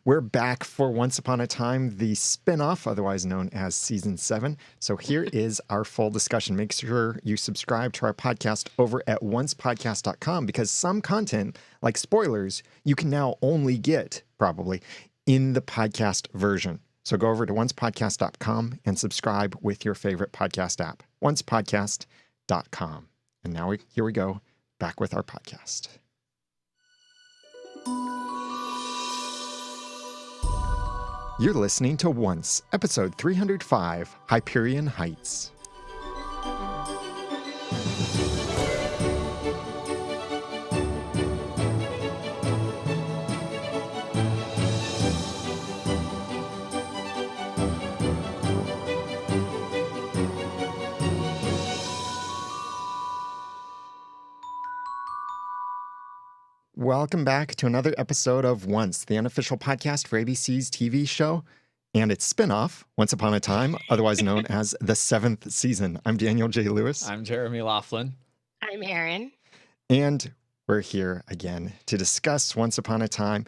We're back for Once Upon a Time, the spinoff, otherwise known as Season 7. So here is our full discussion. Make sure you subscribe to our podcast over at oncepodcast.com because some content, like spoilers, you can now only get, probably, in the podcast version. So go over to oncepodcast.com and subscribe with your favorite podcast app, oncepodcast.com. And now here we go, back with our podcast. You're listening to Once, episode 305, Hyperion Heights. Welcome back to another episode of Once, the unofficial podcast for ABC's TV show and its spinoff, Once Upon a Time, otherwise known as the 7th season. I'm Daniel J. Lewis. I'm Jeremy Laughlin. I'm Erin. And we're here again to discuss Once Upon a Time.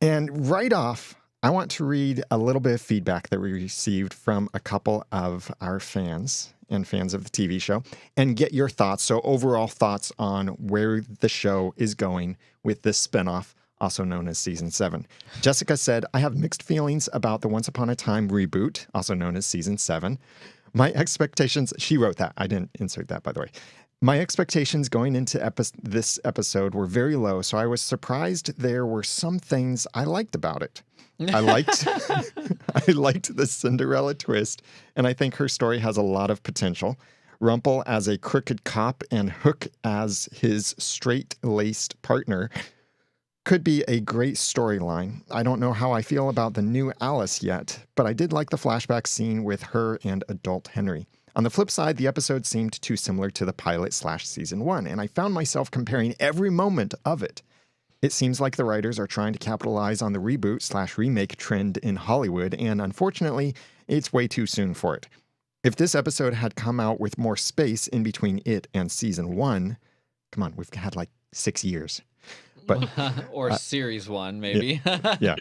And right off, I want to read a little bit of feedback that we received from a couple of our fans and fans of the TV show and get your thoughts. So overall thoughts on where the show is going with this spinoff, also known as Season 7. Jessica said, I have mixed feelings about the Once Upon a Time reboot, also known as Season 7. My expectations, she wrote that. I didn't insert that, by the way. My expectations going into this episode were very low, so I was surprised there were some things I liked about it. I liked the Cinderella twist, and I think her story has a lot of potential. Rumple as a crooked cop and Hook as his straight-laced partner could be a great storyline. I don't know how I feel about the new Alice yet, but I did like the flashback scene with her and adult Henry. On the flip side, the episode seemed too similar to the pilot/season 1, and I found myself comparing every moment of it. It seems like the writers are trying to capitalize on the reboot/remake trend in Hollywood, and unfortunately, it's way too soon for it. If this episode had come out with more space in between it and season 1, come on, we've had like 6 years. But or series 1, maybe. Yeah.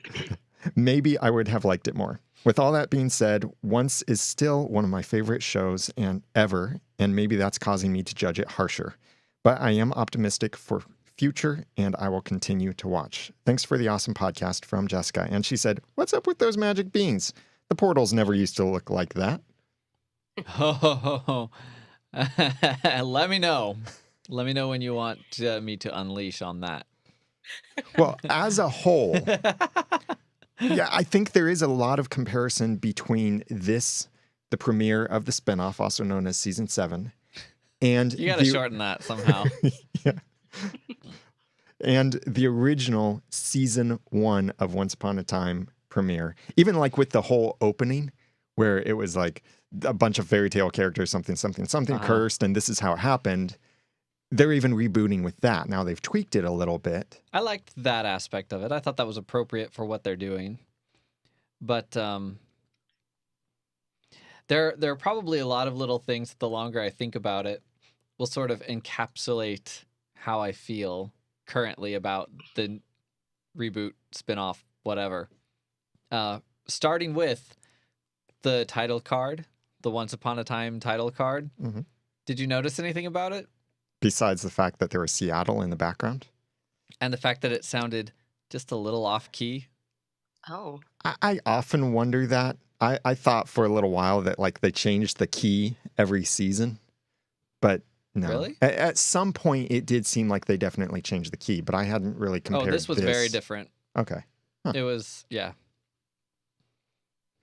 Maybe I would have liked it more. With all that being said, Once is still one of my favorite shows ever, and maybe that's causing me to judge it harsher. But I am optimistic for future, and I will continue to watch. Thanks for the awesome podcast from Jessica. And she said, what's up with those magic beans? The portals never used to look like that. Oh, let me know. Let me know when you want me to unleash on that. Well, as a whole, yeah, I think there is a lot of comparison between this, the premiere of the spinoff, also known as Season 7, and you got to shorten that somehow. Yeah. And the original Season 1 of Once Upon a Time premiere, even like with the whole opening, where it was like a bunch of fairy tale characters, something cursed, and this is how it happened. They're even rebooting with that. Now they've tweaked it a little bit. I liked that aspect of it. I thought that was appropriate for what they're doing. But there are probably a lot of little things that the longer I think about it will sort of encapsulate how I feel currently about the reboot, spinoff, whatever. Starting with the title card, the Once Upon a Time title card. Mm-hmm. Did you notice anything about it? Besides the fact that there was Seattle in the background? And the fact that it sounded just a little off-key? Oh. I often wonder that. I thought for a little while that like they changed the key every season, but no. Really? At some point, it did seem like they definitely changed the key, but I hadn't really compared Oh, this was very different. Okay. Huh. It was, yeah.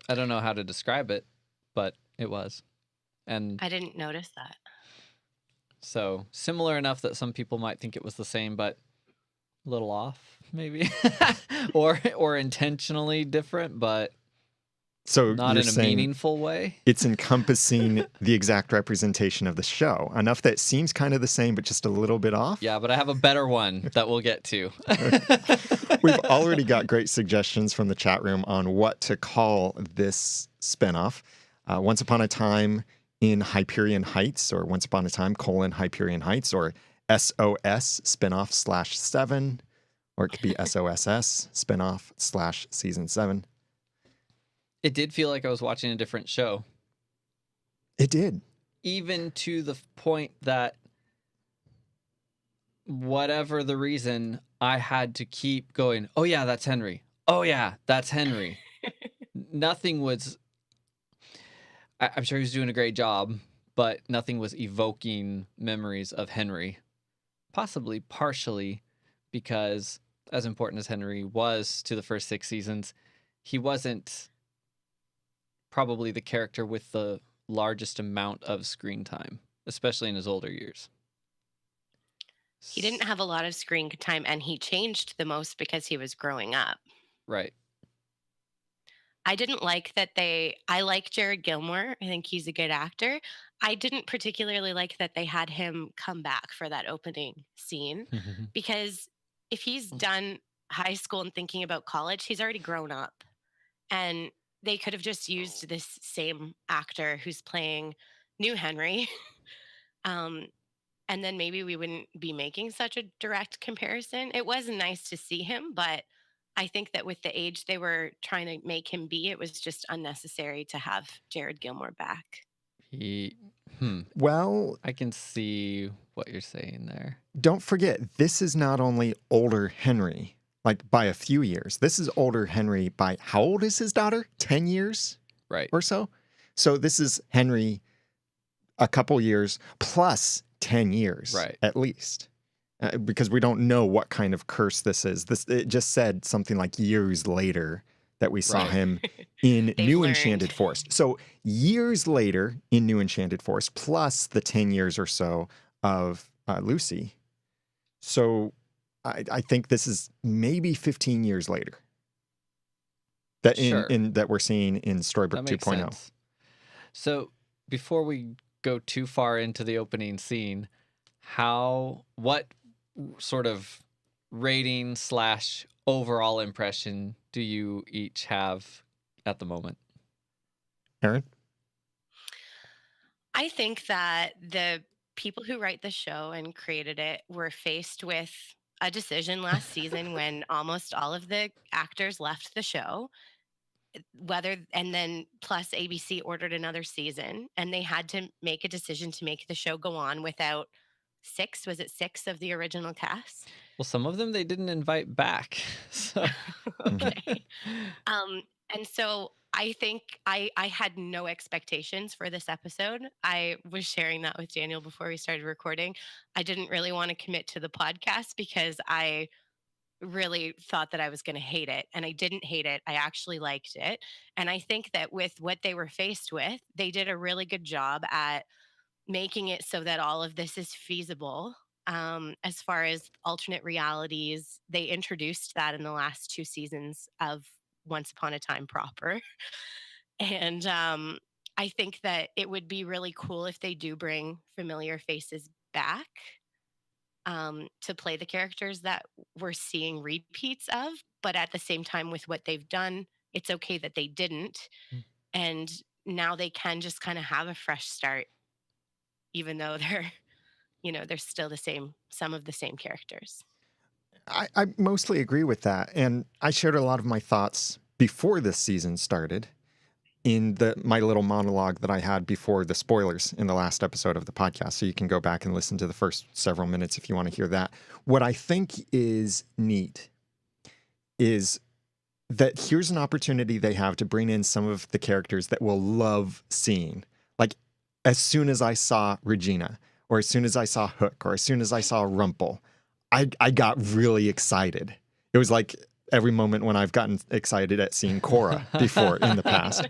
I don't know how to describe it, but it was. And I didn't notice that. so similar enough that some people might think it was the same, but a little off, maybe. or intentionally different, but So not you're in a saying meaningful way. it's encompassing the exact representation of the show, enough that it seems kind of the same, but just a little bit off? Yeah, but I have a better one that we'll get to. We've already got great suggestions from the chat room on what to call this spinoff. Once Upon a Time in Hyperion Heights, or Once Upon a Time: Hyperion Heights, or SOS spinoff /7, or it could be SOSS spinoff / season 7. It did feel like I was watching a different show, It did. even to the point that whatever the reason, I had to keep going, oh yeah, that's Henry. Oh yeah, that's Henry. Nothing was, I'm sure he was doing a great job, but nothing was evoking memories of Henry. Possibly partially because, as important as Henry was to the first 6 seasons, he wasn't probably the character with the largest amount of screen time, especially in his older years. He didn't have a lot of screen time, and he changed the most because he was growing up. Right. I didn't like that I like Jared Gilmore. I think he's a good actor. I didn't particularly like that they had him come back for that opening scene because if he's done high school and thinking about college, he's already grown up. And they could have just used this same actor who's playing new Henry. And then maybe we wouldn't be making such a direct comparison. It was nice to see him, but I think that with the age they were trying to make him be, it was just unnecessary to have Jared Gilmore back. Well, I can see what you're saying there. don't forget, this is not only older Henry, like by a few years. This is older Henry by, how old is his daughter? 10 years Right. or so? So this is Henry a couple years plus 10 years, Right. at least. Because we don't know what kind of curse this is. It just said something like years later that we saw Right. him in They've New learned. Enchanted Forest. So years later in New Enchanted Forest, plus the 10 years or so of Lucy. So I think this is maybe 15 years later that Sure. in that we're seeing in That Storybook makes 2.0. sense. So before we go too far into the opening scene, what sort of rating / overall impression do you each have at the moment? Aaron? I think that the people who write the show and created it were faced with a decision last season when almost all of the actors left the show. And then plus ABC ordered another season, and they had to make a decision to make the show go on without six of the original cast? Well, some of them they didn't invite back. So Okay. And so I think I had no expectations for this episode. I was sharing that with Daniel before we started recording. I didn't really want to commit to the podcast because I really thought that I was going to hate it. And I didn't hate it. I actually liked it. And I think that with what they were faced with, they did a really good job at making it so that all of this is feasible. As far as alternate realities, they introduced that in the last 2 seasons of Once Upon a Time proper. And I think that it would be really cool if they do bring familiar faces back to play the characters that we're seeing repeats of. But at the same time, with what they've done, it's okay that they didn't. Mm. And now they can just kind of have a fresh start, even though they're still some of the same characters. I mostly agree with that. And I shared a lot of my thoughts before this season started in my little monologue that I had before the spoilers in the last episode of the podcast. So you can go back and listen to the first several minutes if you want to hear that. What I think is neat is that here's an opportunity they have to bring in some of the characters that we'll love seeing. Like as soon as I saw Regina, or as soon as I saw Hook, or as soon as I saw Rumple, I got really excited. It was like every moment when I've gotten excited at seeing Cora before in the past.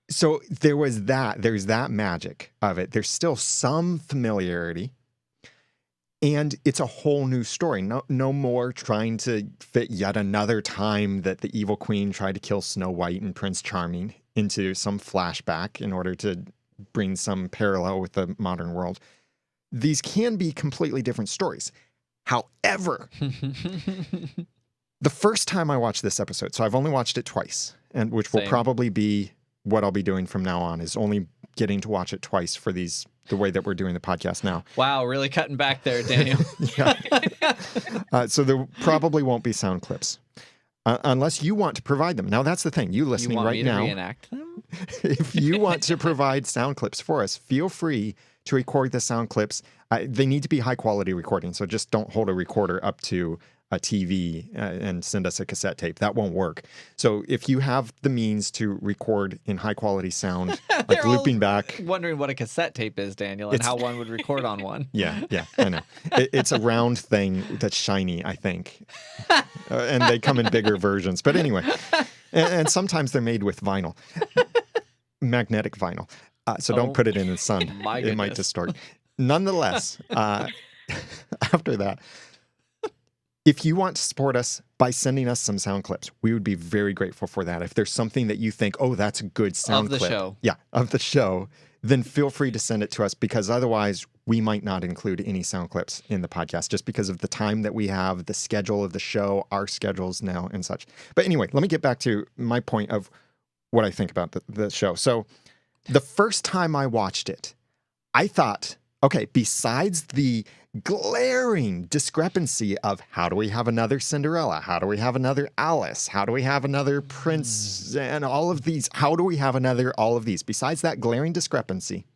So there's that magic of it. There's still some familiarity. And it's a whole new story. No more trying to fit yet another time that the evil queen tried to kill Snow White and Prince Charming into some flashback in order to bring some parallel with the modern world. These can be completely different stories. However, the first time I watched this episode, so I've only watched it twice, which will Same. probably be what I'll be doing from now on, is only getting to watch it twice for these the way that we're doing the podcast now. Wow, really cutting back there, Daniel. So there probably won't be sound clips. Unless you want to provide them. Now, that's the thing. You listening you want right me to now, reenact them? if you want to provide sound clips for us, feel free to record the sound clips. They need to be high quality recording. So just don't hold a recorder up to a TV and send us a cassette tape. That won't work. So if you have the means to record in high quality sound, like They're looping all back. wondering what a cassette tape is, Daniel, and how one would record on one. Yeah, I know. It's a round thing that's shiny, I think. And they come in bigger versions. But anyway, and sometimes they're made with vinyl, magnetic vinyl. So don't put it in the sun. It might distort. Nonetheless, after that, if you want to support us by sending us some sound clips, we would be very grateful for that. If there's something that you think, oh, that's a good sound clip. Of the show. Yeah, of the show, then feel free to send it to us, because otherwise we might not include any sound clips in the podcast just because of the time that we have, the schedule of the show, our schedules now and such. But anyway, let me get back to my point of what I think about the show. So the first time I watched it, I thought, okay, besides the glaring discrepancy of how do we have another Cinderella? How do we have another Alice? How do we have another Prince? And all of these, how do we have another all of these? Besides that glaring discrepancy,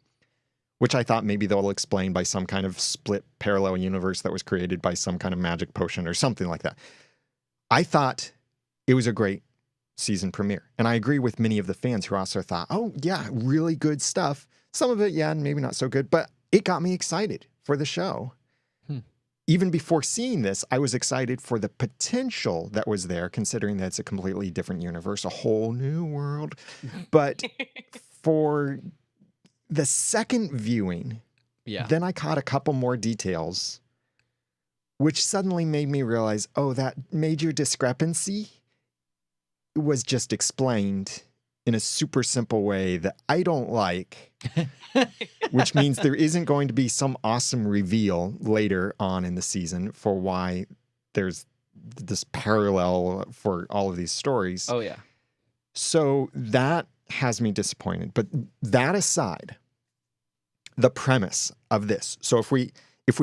which I thought maybe they'll explain by some kind of split parallel universe that was created by some kind of magic potion or something like that. I thought it was a great season premiere. And I agree with many of the fans who also thought, oh, yeah, really good stuff. Some of it, yeah, maybe not so good, but it got me excited for the show. Even before seeing this, I was excited for the potential that was there, considering that it's a completely different universe, a whole new world. But for the second viewing, then I caught a couple more details, which suddenly made me realize, oh, that major discrepancy was just explained in a super simple way that I don't like, which means there isn't going to be some awesome reveal later on in the season for why there's this parallel for all of these stories. Oh, yeah. So that has me disappointed. But that aside, the premise of this. So if we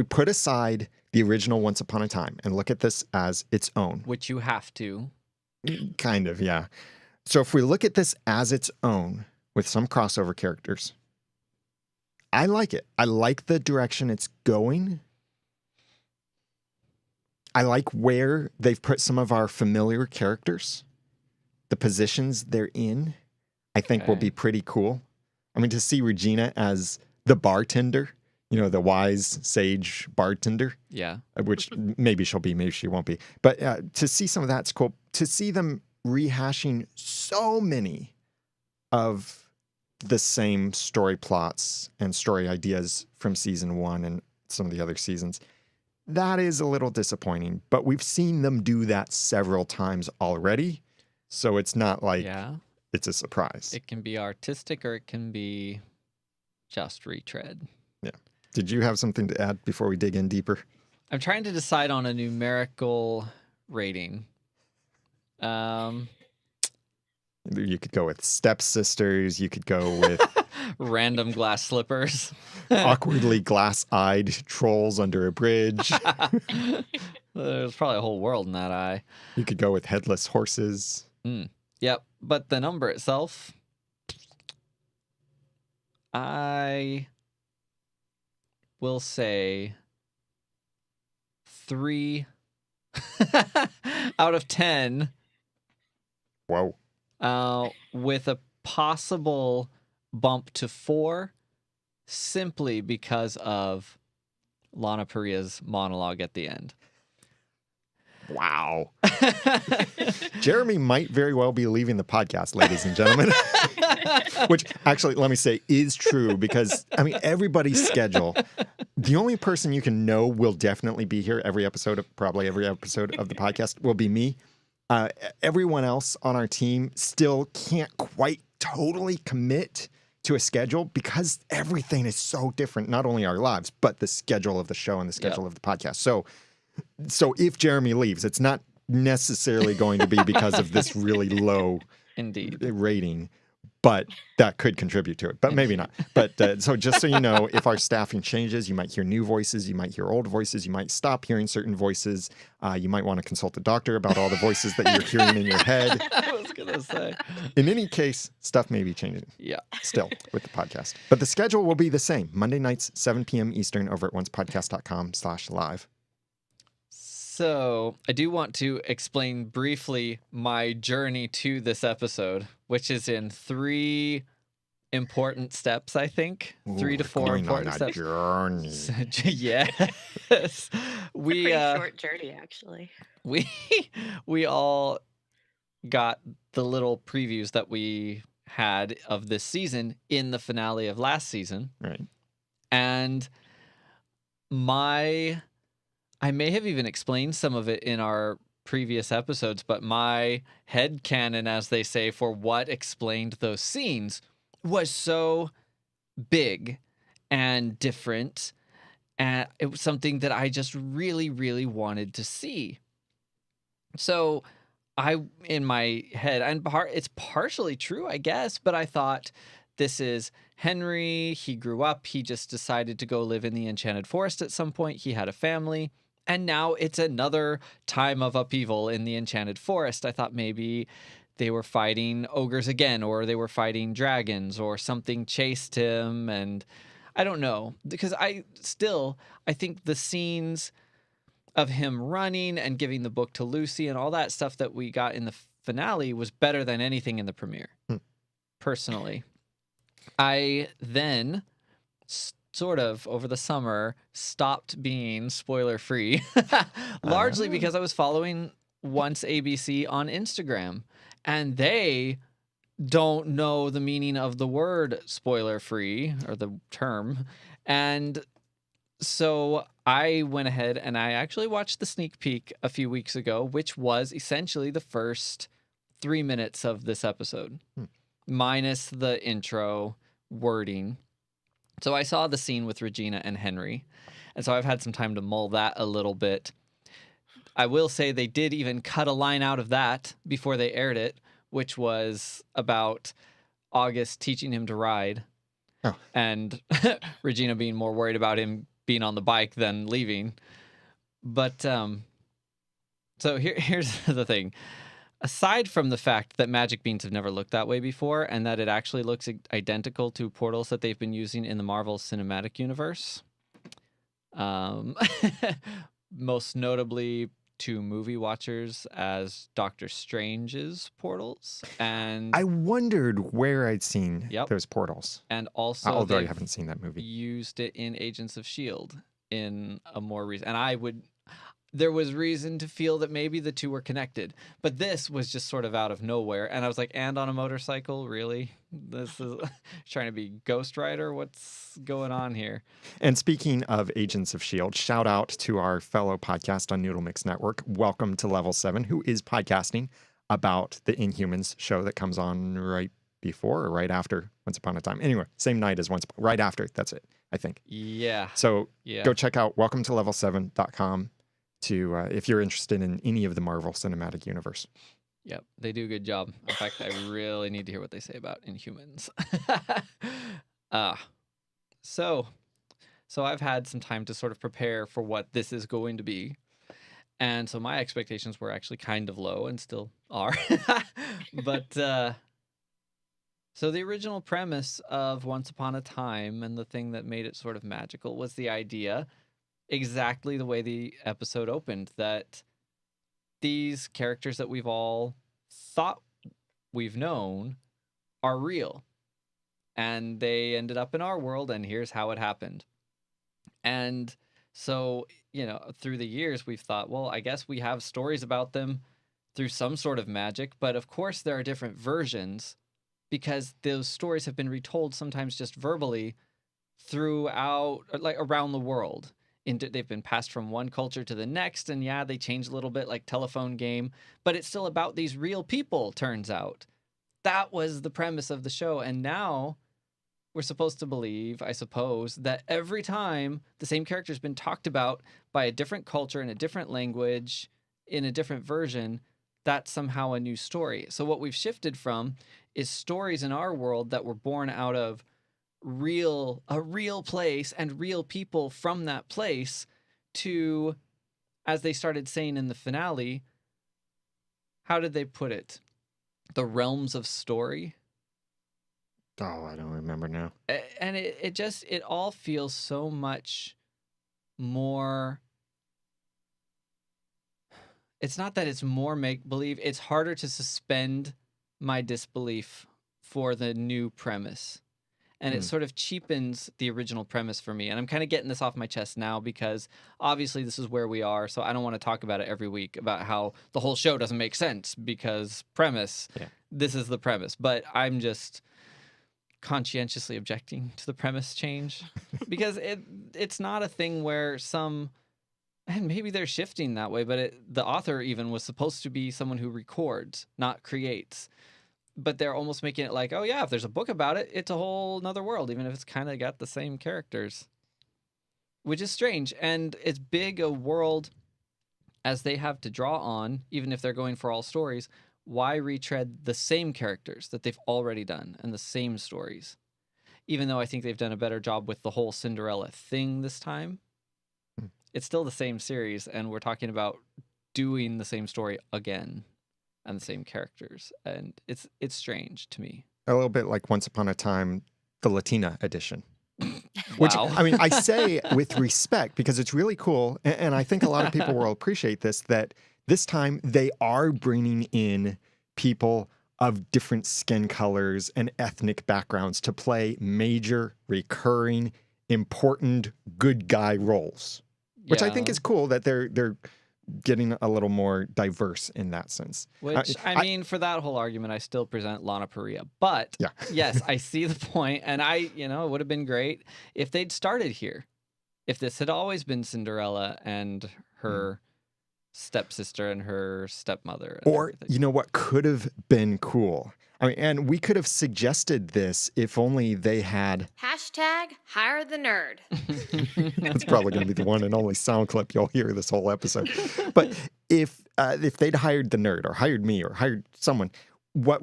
put aside the original Once Upon a Time and look at this as its own. Which you have to. Kind of, yeah. So if we look at this as its own with some crossover characters, I like it. I like the direction it's going. I like where they've put some of our familiar characters. The positions they're in, I think will be pretty cool. I mean, to see Regina as the bartender, you know, the wise sage bartender. Yeah. Which maybe she'll be, maybe she won't be. But to see some of that's cool. To see them rehashing so many of the same story plots and story ideas from season 1 and some of the other seasons, that is a little disappointing. But we've seen them do that several times already, so it's not like it's a surprise. It can be artistic or it can be just retread. Yeah. Did you have something to add before we dig in deeper? I'm trying to decide on a numerical rating. You could go with stepsisters. You could go with random glass slippers, awkwardly glass-eyed trolls under a bridge. There's probably a whole world in that eye. You could go with headless horses. Yep, but the number itself, I will say 3 out of 10. Whoa. With a possible bump to 4, simply because of Lana Paria's monologue at the end. Wow. Jeremy might very well be leaving the podcast, ladies and gentlemen. Which, actually, let me say, is true because, I mean, everybody's schedule. The only person you can know will definitely be here probably every episode of the podcast will be me. Everyone else on our team still can't quite totally commit to a schedule because everything is so different, not only our lives, but the schedule of the show and the schedule of the podcast. So if Jeremy leaves, it's not necessarily going to be because of this really low Indeed rating. but that could contribute to it, but maybe not. But so just so you know, if our staffing changes, you might hear new voices, you might hear old voices, you might stop hearing certain voices. You might want to consult a doctor about all the voices that you're hearing in your head. I was going to say. In any case, stuff may be changing. Yeah. Still with the podcast. But the schedule will be the same. Monday nights, 7 p.m. Eastern over at oncepodcast.com/live. So I do want to explain briefly my journey to this episode, which is in 3 important steps, I think. Ooh, 3 to 4 going important on a steps. journey. Yes. We Pretty short journey, actually. we all got the little previews that we had of this season in the finale of last season. Right. And I may have even explained some of it in our previous episodes, but my headcanon, as they say, for what explained those scenes was so big and different. And it was something that I just really, really wanted to see. So in my head, and it's partially true, I guess, but I thought this is Henry. He grew up. He just decided to go live in the Enchanted Forest at some point. He had a family. And now it's another time of upheaval in the Enchanted Forest. I thought maybe they were fighting ogres again, or they were fighting dragons, or something chased him. And I don't know, because I think the scenes of him running and giving the book to Lucy and all that stuff that we got in the finale was better than anything in the premiere, personally. I then sort of over the summer stopped being spoiler free, largely because I was following Once ABC on Instagram, and they don't know the meaning of the word spoiler free, or the term. And so I went ahead and I actually watched the sneak peek a few weeks ago, which was essentially the first 3 minutes of this episode, minus the intro wording. So I saw the scene with Regina and Henry, and so I've had some time to mull that a little bit. I will say they did even cut a line out of that before they aired it, which was about August teaching him to ride, and Regina being more worried about him being on the bike than leaving. But so here's the thing. Aside from the fact that magic beans have never looked that way before, and that it actually looks identical to portals that they've been using in the Marvel Cinematic Universe, most notably to movie watchers as Doctor Strange's portals. And I wondered where I'd seen those portals. And also, although I haven't seen that movie, used it in Agents of S.H.I.E.L.D. in a more recent. And there was reason to feel that maybe the two were connected, but this was just sort of out of nowhere. And I was like, and on a motorcycle? Really? This is trying to be Ghost Rider? What's going on here? And speaking of Agents of S.H.I.E.L.D., shout out to our fellow podcast on Noodle.mx Network. Welcome to Level 7, who is podcasting about the Inhumans show that comes on right before or right after Once Upon a Time. Anyway, same night as right after. That's it, I think. Yeah. So go check out welcometolevel7.com. If you're interested in any of the Marvel Cinematic Universe. Yep, they do a good job. In fact, I really need to hear what they say about Inhumans. So I've had some time to sort of prepare for what this is going to be. And so my expectations were actually kind of low, and still are. But so the original premise of Once Upon a Time, and the thing that made it sort of magical, was the idea, exactly the way the episode opened, that these characters that we've all thought we've known are real, and they ended up in our world, and here's how it happened. And so, through the years, we've thought, well, I guess we have stories about them through some sort of magic, but of course there are different versions, because those stories have been retold sometimes just verbally throughout, like, around the world. They've been passed from one culture to the next, and they change a little bit, like telephone game, but it's still about these real people, turns out. That was the premise of the show, and now we're supposed to believe, I suppose, that every time the same character's been talked about by a different culture in a different language, in a different version, that's somehow a new story. So what we've shifted from is stories in our world that were born out of a real place and real people from that place to, as they started saying in the finale, how did they put it? The realms of story. Oh, I don't remember now. And it all feels so much more. It's not that it's more make-believe. It's harder to suspend my disbelief for the new premise. And it sort of cheapens the original premise for me. And I'm kind of getting this off my chest now because obviously this is where we are. So I don't want to talk about it every week about how the whole show doesn't make sense because premise, this is the premise. But I'm just conscientiously objecting to the premise change because it's not a thing where and maybe they're shifting that way, but the author even was supposed to be someone who records, not creates. But they're almost making it like, oh yeah, if there's a book about it, it's a whole nother world, even if it's kind of got the same characters, which is strange. And as big a world as they have to draw on, even if they're going for all stories, why retread the same characters that they've already done and the same stories? Even though I think they've done a better job with the whole Cinderella thing this time, it's still the same series, and we're talking about doing the same story again. And the same characters, and it's strange to me. A little bit like Once Upon a Time, the Latina edition. Wow. Which, I mean, I say with respect because it's really cool, and I think a lot of people will appreciate this, that this time they are bringing in people of different skin colors and ethnic backgrounds to play major, recurring, important good guy roles, which I think is cool that they're getting a little more diverse in that sense. Which, I mean, for that whole argument, I still present Lana Parrilla. But, yes, I see the point. And it would have been great if they'd started here. If this had always been Cinderella and her stepsister and her stepmother. And or, everything. What could have been cool? I mean, and we could have suggested this if only they had... #hire the nerd. That's probably going to be the one and only sound clip you'll hear this whole episode. But if they'd hired the nerd or hired me or hired someone, what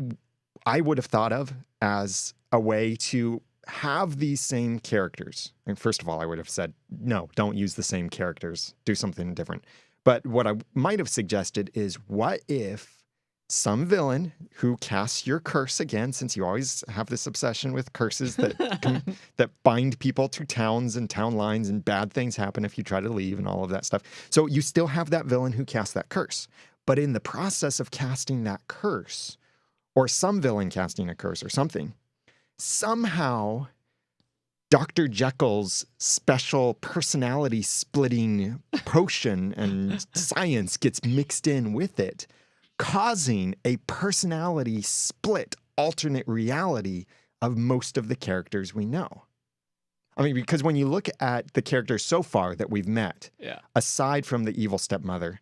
I would have thought of as a way to have these same characters. And first of all, I would have said, no, don't use the same characters. Do something different. But what I might have suggested is, what if some villain who casts your curse again, since you always have this obsession with curses that that bind people to towns and town lines, and bad things happen if you try to leave and all of that stuff. So you still have that villain who casts that curse. But in the process of casting that curse, or some villain casting a curse or something, somehow Dr. Jekyll's special personality splitting potion and science gets mixed in with it, causing a personality split alternate reality of most of the characters we know. I mean, because when you look at the characters so far that we've met, aside from the evil stepmother,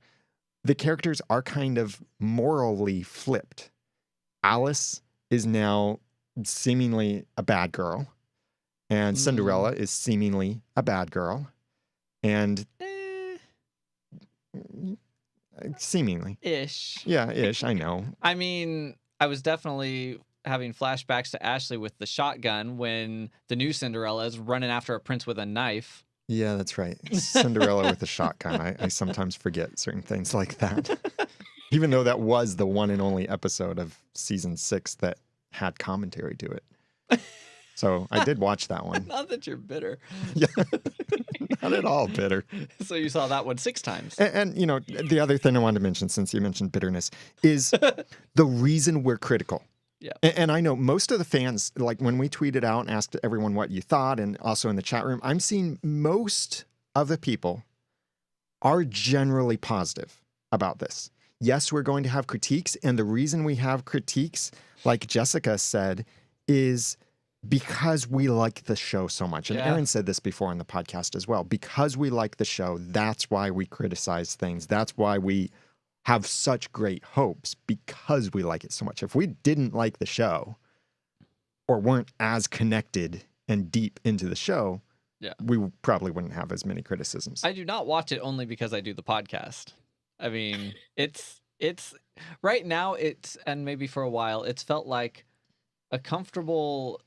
the characters are kind of morally flipped. Alice is now seemingly a bad girl, and Cinderella is seemingly a bad girl, and seemingly. Ish. Yeah, ish, I know. I mean, I was definitely having flashbacks to Ashley with the shotgun when the new Cinderella is running after a prince with a knife. Yeah, that's right. Cinderella with a shotgun. I sometimes forget certain things like that. Even though that was the one and only episode of season 6 that had commentary to it. So I did watch that one. Not that you're bitter. Yeah, not at all bitter. So you saw that one 6 times. And the other thing I wanted to mention, since you mentioned bitterness, is the reason we're critical. Yeah. And I know most of the fans, like when we tweeted out and asked everyone what you thought, and also in the chat room, I'm seeing most of the people are generally positive about this. Yes, we're going to have critiques. And the reason we have critiques, like Jessica said, is because we like the show so much. And Aaron said this before in the podcast as well. Because we like the show, that's why we criticize things. That's why we have such great hopes, because we like it so much. If we didn't like the show or weren't as connected and deep into the show, we probably wouldn't have as many criticisms. I do not watch it only because I do the podcast. I mean, it's It's right now, and maybe for a while, it's felt like a comfortable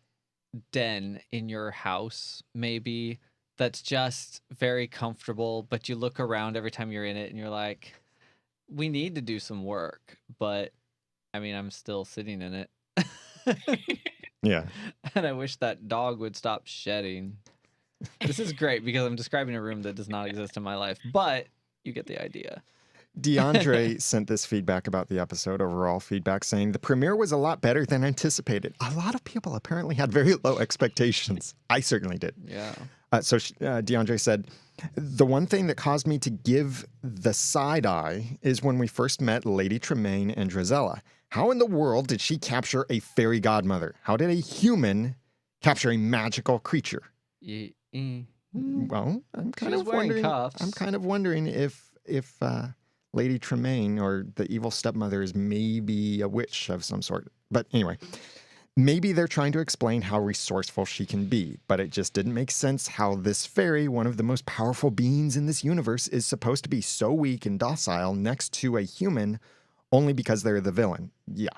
den in your house, maybe, that's just very comfortable, but you look around every time you're in it and you're like, we need to do some work, but I mean, I'm still sitting in it. Yeah. And I wish that dog would stop shedding. This is great because I'm describing a room that does not exist in my life, but you get the idea. DeAndre sent this feedback about the episode, overall feedback, saying the premiere was a lot better than anticipated. A lot of people apparently had very low expectations. I certainly did. Yeah. DeAndre said, the one thing that caused me to give the side eye is when we first met Lady Tremaine and Drizella. How in the world did she capture a fairy godmother? How did a human capture a magical creature? Well, I'm kind of wearing wondering. cuffs. I'm kind of wondering if Lady Tremaine or the evil stepmother is maybe a witch of some sort. But anyway, maybe they're trying to explain how resourceful she can be, but it just didn't make sense how this fairy, one of the most powerful beings in this universe, is supposed to be so weak and docile next to a human only because they're the villain. Yeah.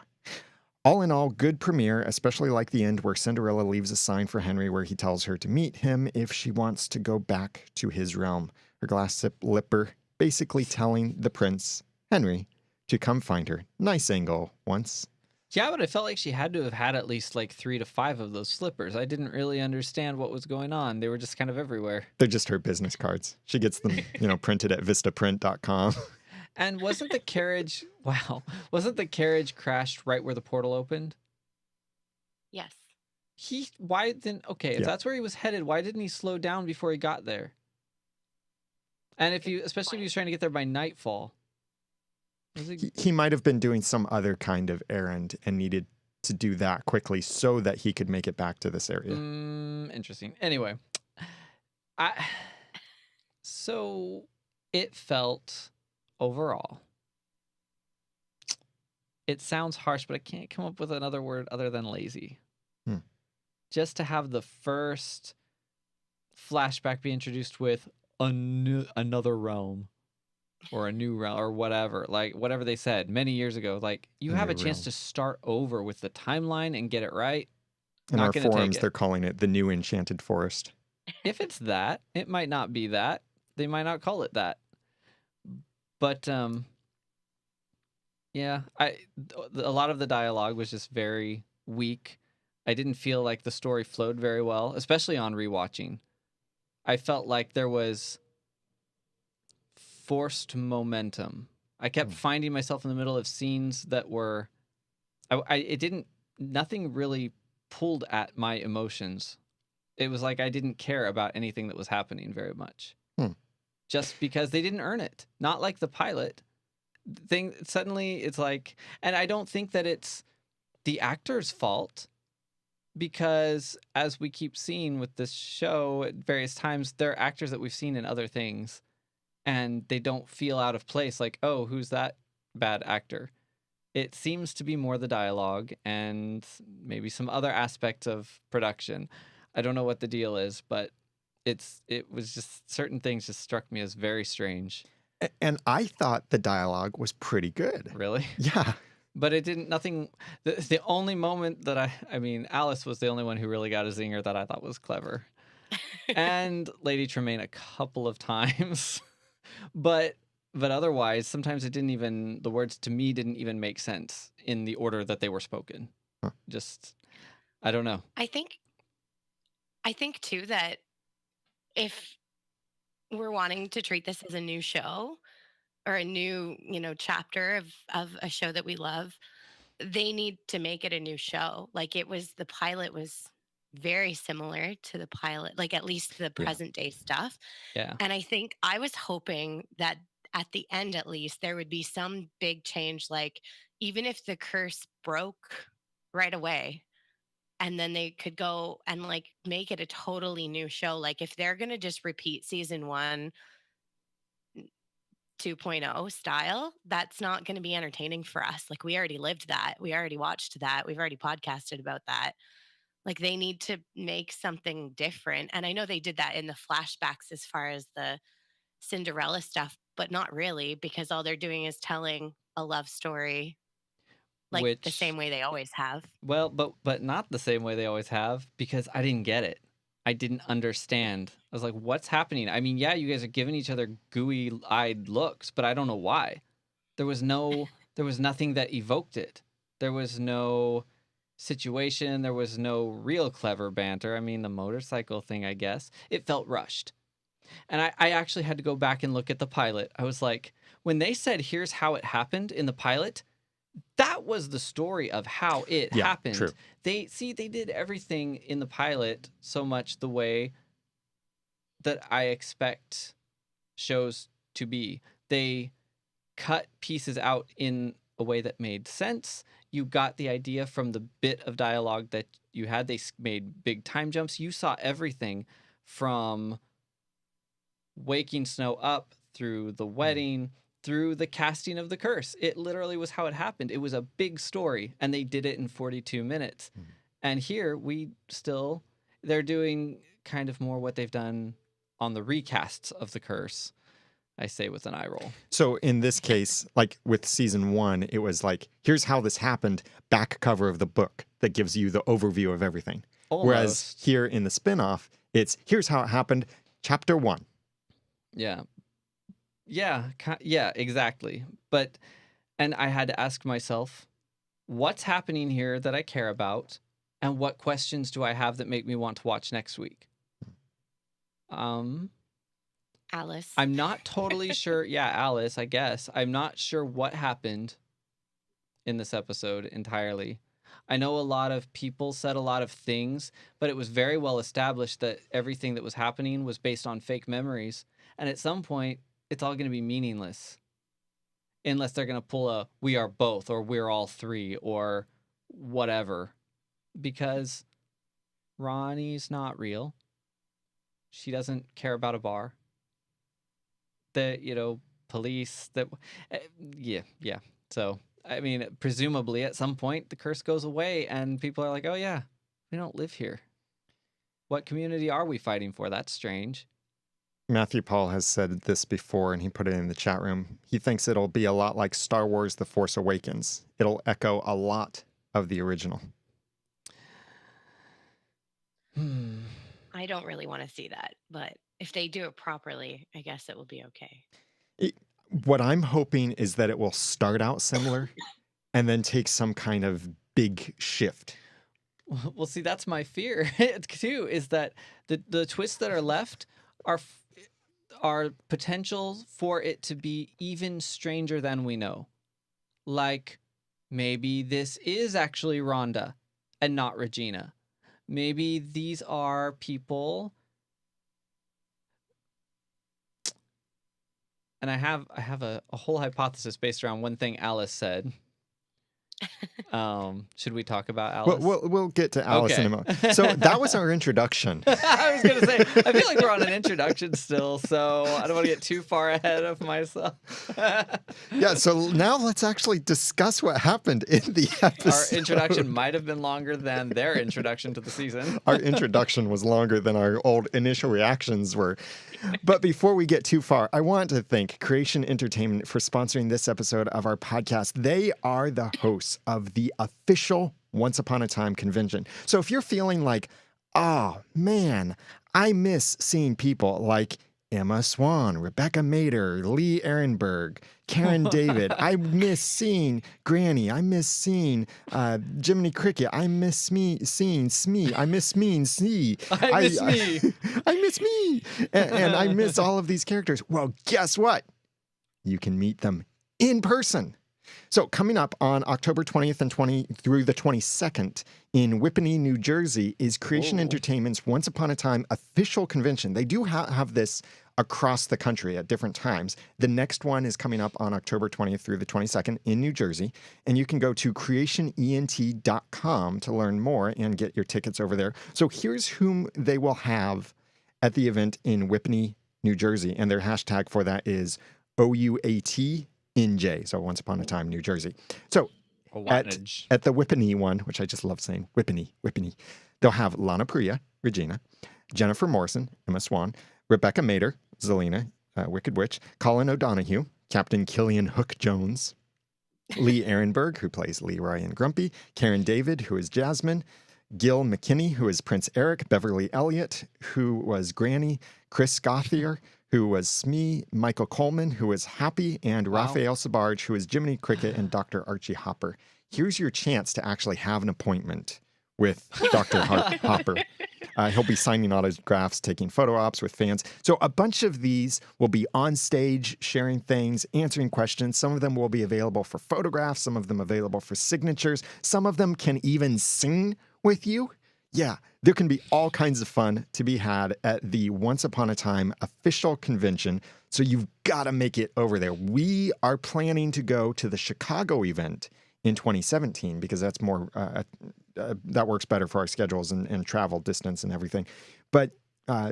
All in all, good premiere, especially like the end where Cinderella leaves a sign for Henry where he tells her to meet him if she wants to go back to his realm. Her glass lipper basically telling the prince, Henry, to come find her. Nice angle once. Yeah, but I felt like she had to have had at least like 3 to 5 of those slippers. I didn't really understand what was going on. They were just kind of everywhere. They're just her business cards. She gets them, printed at vistaprint.com. And wasn't the carriage crashed right where the portal opened? Yes. If that's where he was headed, why didn't he slow down before he got there? And especially if he was trying to get there by nightfall. He might have been doing some other kind of errand and needed to do that quickly so that he could make it back to this area. Interesting. Anyway, so it felt overall. It sounds harsh, but I can't come up with another word other than lazy. Just to have the first flashback be introduced with another realm. Or a new realm, or whatever, like whatever they said many years ago. Like, you have a chance to start over with the timeline and get it right. In our forums, they're calling it the new Enchanted Forest. If it's that, it might not be that. They might not call it that. But yeah, a lot of the dialogue was just very weak. I didn't feel like the story flowed very well, especially on rewatching. I felt like there was forced momentum. I kept finding myself in the middle of scenes that were, nothing really pulled at my emotions. It was like I didn't care about anything that was happening very much. Just because they didn't earn it. Not like the pilot thing. Suddenly it's like, and I don't think that it's the actor's fault, because as we keep seeing with this show at various times, they're actors that we've seen in other things. And they don't feel out of place, like, oh, who's that bad actor? It seems to be more the dialogue and maybe some other aspects of production. I don't know what the deal is, but it was just, certain things just struck me as very strange. And I thought the dialogue was pretty good. Really? Yeah. But it didn't, the only moment that I mean, Alice was the only one who really got a zinger that I thought was clever. And Lady Tremaine a couple of times. But otherwise, sometimes the words to me didn't even make sense in the order that they were spoken. Just, I don't know. I think too that if we're wanting to treat this as a new show or a new, chapter of a show that we love, they need to make it a new show. Like, the pilot was very similar to the pilot, like at least the present day stuff. Yeah. And I think I was hoping that at the end, at least, there would be some big change. Like, even if the curse broke right away, and then they could go and like make it a totally new show. Like, if they're going to just repeat season 1 2.0 style, that's not going to be entertaining for us. Like, we already lived that. We already watched that. We've already podcasted about that. Like, they need to make something different. And I know they did that in the flashbacks as far as the Cinderella stuff, but not really, because all they're doing is telling a love story like the Which, same way they always have. well, but not the same way they always have, because I didn't get it. I didn't understand. I was like, what's happening? I mean, yeah, you guys are giving each other gooey-eyed looks, but I don't know why. There was nothing that evoked it. There was no situation. There was no real clever banter. I mean, the motorcycle thing, I guess. It felt rushed. And I actually had to go back and look at the pilot. I was like, when they said, here's how it happened in the pilot, that was the story of how it happened. True. They did everything in the pilot so much the way that I expect shows to be. They cut pieces out in a way that made sense. You got the idea from the bit of dialogue that you had. They made big time jumps. You saw everything from waking Snow up through the wedding, through the casting of the curse. It literally was how it happened. It was a big story, and they did it in 42 minutes. And here they're doing kind of more what they've done on the recasts of the curse. I say with an eye roll. So in this case, like with season 1, it was like, here's how this happened, back cover of the book that gives you the overview of everything. Almost. Whereas here in the spinoff, it's here's how it happened, chapter 1. Yeah. Yeah, exactly. And I had to ask myself, what's happening here that I care about, and what questions do I have that make me want to watch next week? Alice. I'm not totally sure. Yeah, Alice, I guess. I'm not sure what happened in this episode entirely. I know a lot of people said a lot of things, but it was very well established that everything that was happening was based on fake memories. And at some point, it's all going to be meaningless. Unless they're going to pull a we are both, or we're all three, or whatever. Because Ronnie's not real. She doesn't care about a bar. The, police, yeah. So, I mean, presumably at some point the curse goes away and people are like, oh yeah, we don't live here. What community are we fighting for? That's strange. Matthew Paul has said this before, and he put it in the chat room. He thinks it'll be a lot like Star Wars The Force Awakens. It'll echo a lot of the original. I don't really want to see that, but if they do it properly, I guess it will be okay. What I'm hoping is that it will start out similar and then take some kind of big shift. Well, see, that's my fear too, is that the twists that are left are potential for it to be even stranger than we know. Like, maybe this is actually Rhonda and not Regina. Maybe these are people. And I have a whole hypothesis based around one thing Alice said. Should we talk about Alice? We'll get to Alice in a moment. So that was our introduction. I was going to say, I feel like we're on an introduction still, so I don't want to get too far ahead of myself. Yeah, so now let's actually discuss what happened in the episode. Our introduction might have been longer than their introduction to the season. Our introduction was longer than our old initial reactions were. But before we get too far, I want to thank Creation Entertainment for sponsoring this episode of our podcast. They are the hosts of the official Once Upon a Time convention. So if you're feeling like, oh man, I miss seeing people like Emma Swan, Rebecca Mader, Lee Ehrenberg, Karen David. I miss seeing Granny. I miss seeing Jiminy Cricket. I miss seeing Smee. I miss Smee. I miss me. I miss me. And I miss all of these characters. Well, guess what? You can meet them in person. So coming up on October 20th and through the 22nd in Whippany, New Jersey is Creation Entertainment's Once Upon a Time official convention. They do have this across the country at different times. The next one is coming up on October 20th through the 22nd in New Jersey. And you can go to creationent.com to learn more and get your tickets over there. So here's whom they will have at the event in Whippany, New Jersey. And their hashtag for that is OUAT. NJ, so Once Upon a Time, New Jersey. So at the Whippany one, which I just love saying, Whippany, they'll have Lana Priya, Regina, Jennifer Morrison, Emma Swan, Rebecca Mader, Zelina, Wicked Witch, Colin O'Donoghue, Captain Killian Hook Jones, Lee Ehrenberg, who plays Leroy and Grumpy, Karen David, who is Jasmine, Gil McKinney, who is Prince Eric, Beverly Elliott, who was Granny, Chris Gothier, who was Smee, Michael Coleman, who was Happy, and Wow. Raphael Sabarge, who is Jiminy Cricket, and Dr. Archie Hopper. Here's your chance to actually have an appointment with Dr. Hopper. He'll be signing autographs, taking photo ops with fans. So a bunch of these will be on stage, sharing things, answering questions. Some of them will be available for photographs. Some of them available for signatures. Some of them can even sing with you. Yeah, there can be all kinds of fun to be had at the Once Upon a Time official convention. So you've got to make it over there. We are planning to go to the Chicago event in 2017 because that's more that works better for our schedules and travel distance and everything. But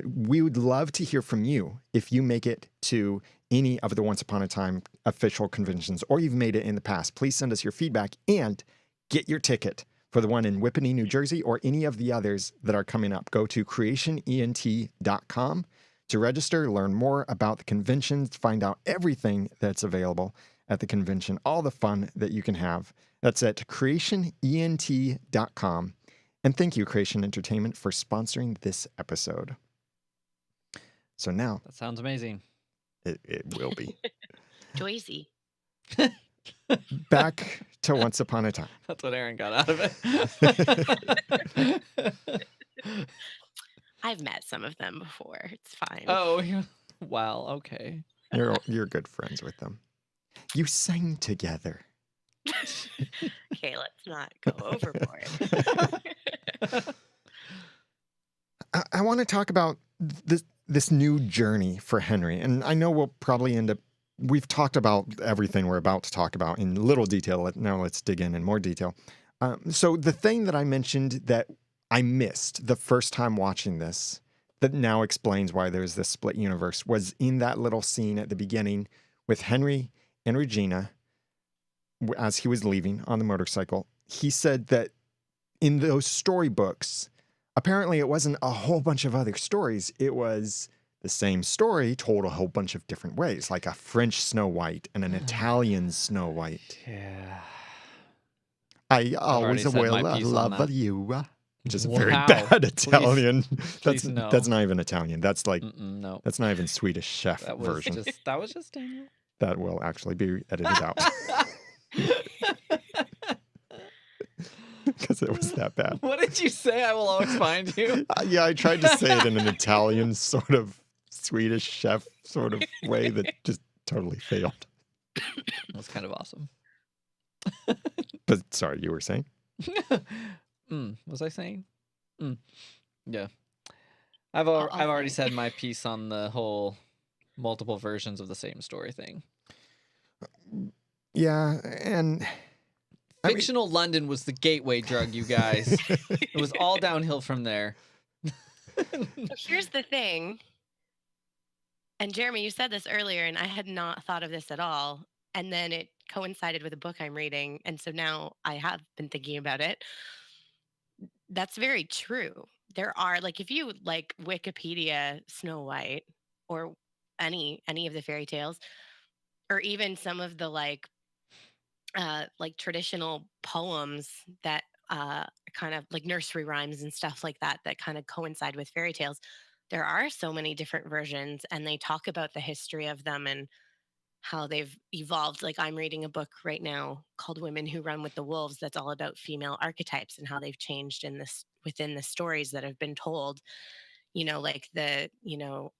we would love to hear from you if you make it to any of the Once Upon a Time official conventions or you've made it in the past. Please send us your feedback and get your ticket for the one in Whippany, New Jersey, or any of the others that are coming up. Go to creationent.com to register, learn more about the conventions, find out everything that's available at the convention, all the fun that you can have. That's at creationent.com. And thank you, Creation Entertainment, for sponsoring this episode. So now, That sounds amazing. it will be. Joyzy. Back to Once Upon a Time. That's what Aaron got out of it. I've met some of them before. It's fine. Oh, wow. Okay. You're good friends with them. You sang together. Okay, let's not go overboard. I want to talk about this new journey for Henry. And I know we'll probably end up, we've talked about everything we're about to talk about in little detail. Now let's dig in more detail. So the thing that I mentioned that I missed the first time watching this, that now explains why there's this split universe, was in that little scene at the beginning with Henry and Regina as he was leaving on the motorcycle. He said that in those storybooks, apparently it wasn't a whole bunch of other stories. It was the same story told a whole bunch of different ways, like a French Snow White and an Italian Snow White. Yeah. I always already said will my piece on love that. you. Which is a very Wow. bad Italian. Please no. That's not even Italian. That's like No. that's not even Swedish Chef That was version. that was just Daniel. That will actually be edited out because it was that bad. What did you say? I will always find you. Yeah, I tried to say it in an Italian sort of Swedish Chef sort of way that just totally failed. That was kind of awesome. But sorry, you were saying? Was I saying? Yeah. I've already said my piece on the whole multiple versions of the same story thing. Yeah, and Fictional London was the gateway drug, you guys. It was all downhill from there. Here's the thing. And Jeremy, you said this earlier, and I had not thought of this at all. And then it coincided with a book I'm reading. And so now I have been thinking about it. That's very true. There are, like, if you like Wikipedia Snow White or any of the fairy tales, or even some of the like traditional poems that kind of like nursery rhymes and stuff like that kind of coincide with fairy tales, there are so many different versions, and they talk about the history of them and how they've evolved. Like, I'm reading a book right now called Women Who Run with the Wolves that's all about female archetypes and how they've changed within the stories that have been told. Like the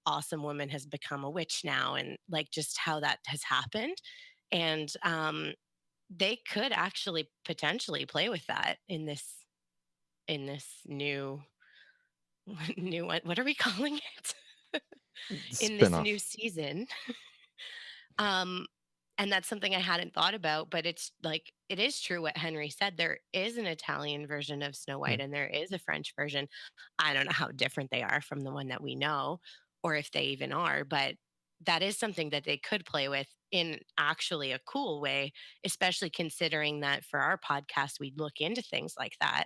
awesome woman has become a witch now, and like just how that has happened. And they could actually potentially play with that in this new what are we calling it? In this spin-off. new season. And that's something I hadn't thought about, but it's like, it is true what Henry said. There is an Italian version of Snow White and there is a French version. I don't know how different they are from the one that we know, or if they even are, but that is something that they could play with in actually a cool way, especially considering that for our podcast, we look into things like that,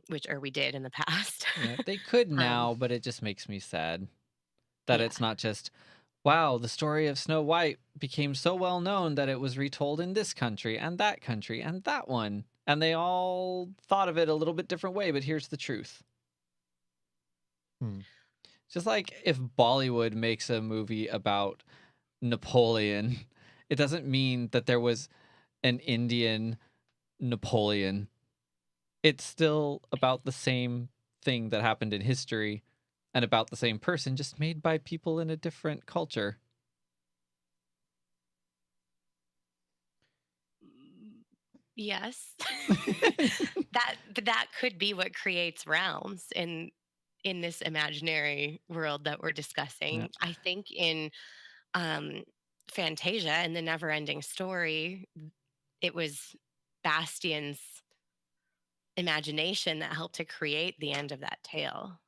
which we did in the past. Yeah, they could now, but it just makes me sad that Yeah. it's not just wow, the story of Snow White became so well known that it was retold in this country and that one. And they all thought of it a little bit different way, but here's the truth. Hmm. Just like if Bollywood makes a movie about Napoleon, it doesn't mean that there was an Indian Napoleon. It's still about the same thing that happened in history and about the same person, just made by people in a different culture. Yes. that could be what creates realms in this imaginary world that we're Yeah. discussing. I think in um Fantasia and the never ending story, it was Bastian's imagination that helped to create the end of that tale.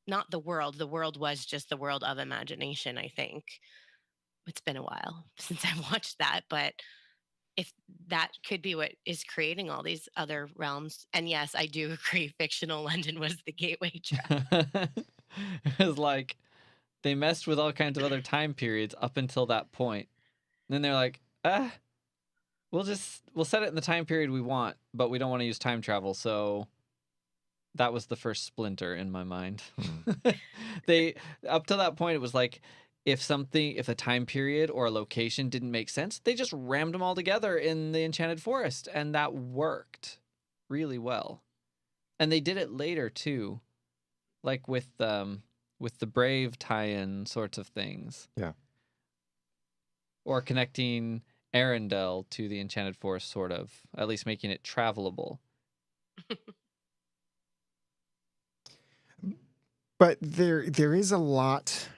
Not the world. The world was just the world of imagination, I think. It's been a while since I watched that, but if that could be what is creating all these other realms. And yes, I do agree, fictional London was the gateway drug. It was like they messed with all kinds of other time periods up until that point. And then they're like, we'll set it in the time period we want, but we don't want to use time travel, so that was the first splinter in my mind. They up to that point it was like if a time period or a location didn't make sense, they just rammed them all together in the Enchanted Forest, and that worked really well. And they did it later too, like with the Brave tie-in sorts of things. Yeah. Or connecting Arendelle to the Enchanted Forest, sort of, at least making it travelable. But there is a lot.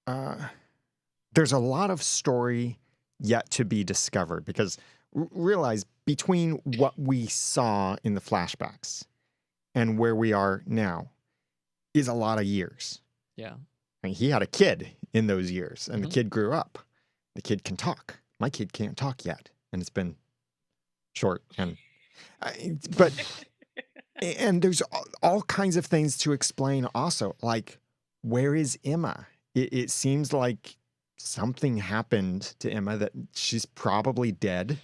There's a lot of story yet to be discovered because realize between what we saw in the flashbacks and where we are now is a lot of years. Yeah. I mean, he had a kid in those years, and Mhm. the kid grew up. The kid can talk. My kid can't talk yet, and it's been short. But there's all kinds of things to explain. Also, like where is Emma? It seems like something happened to Emma that she's probably dead.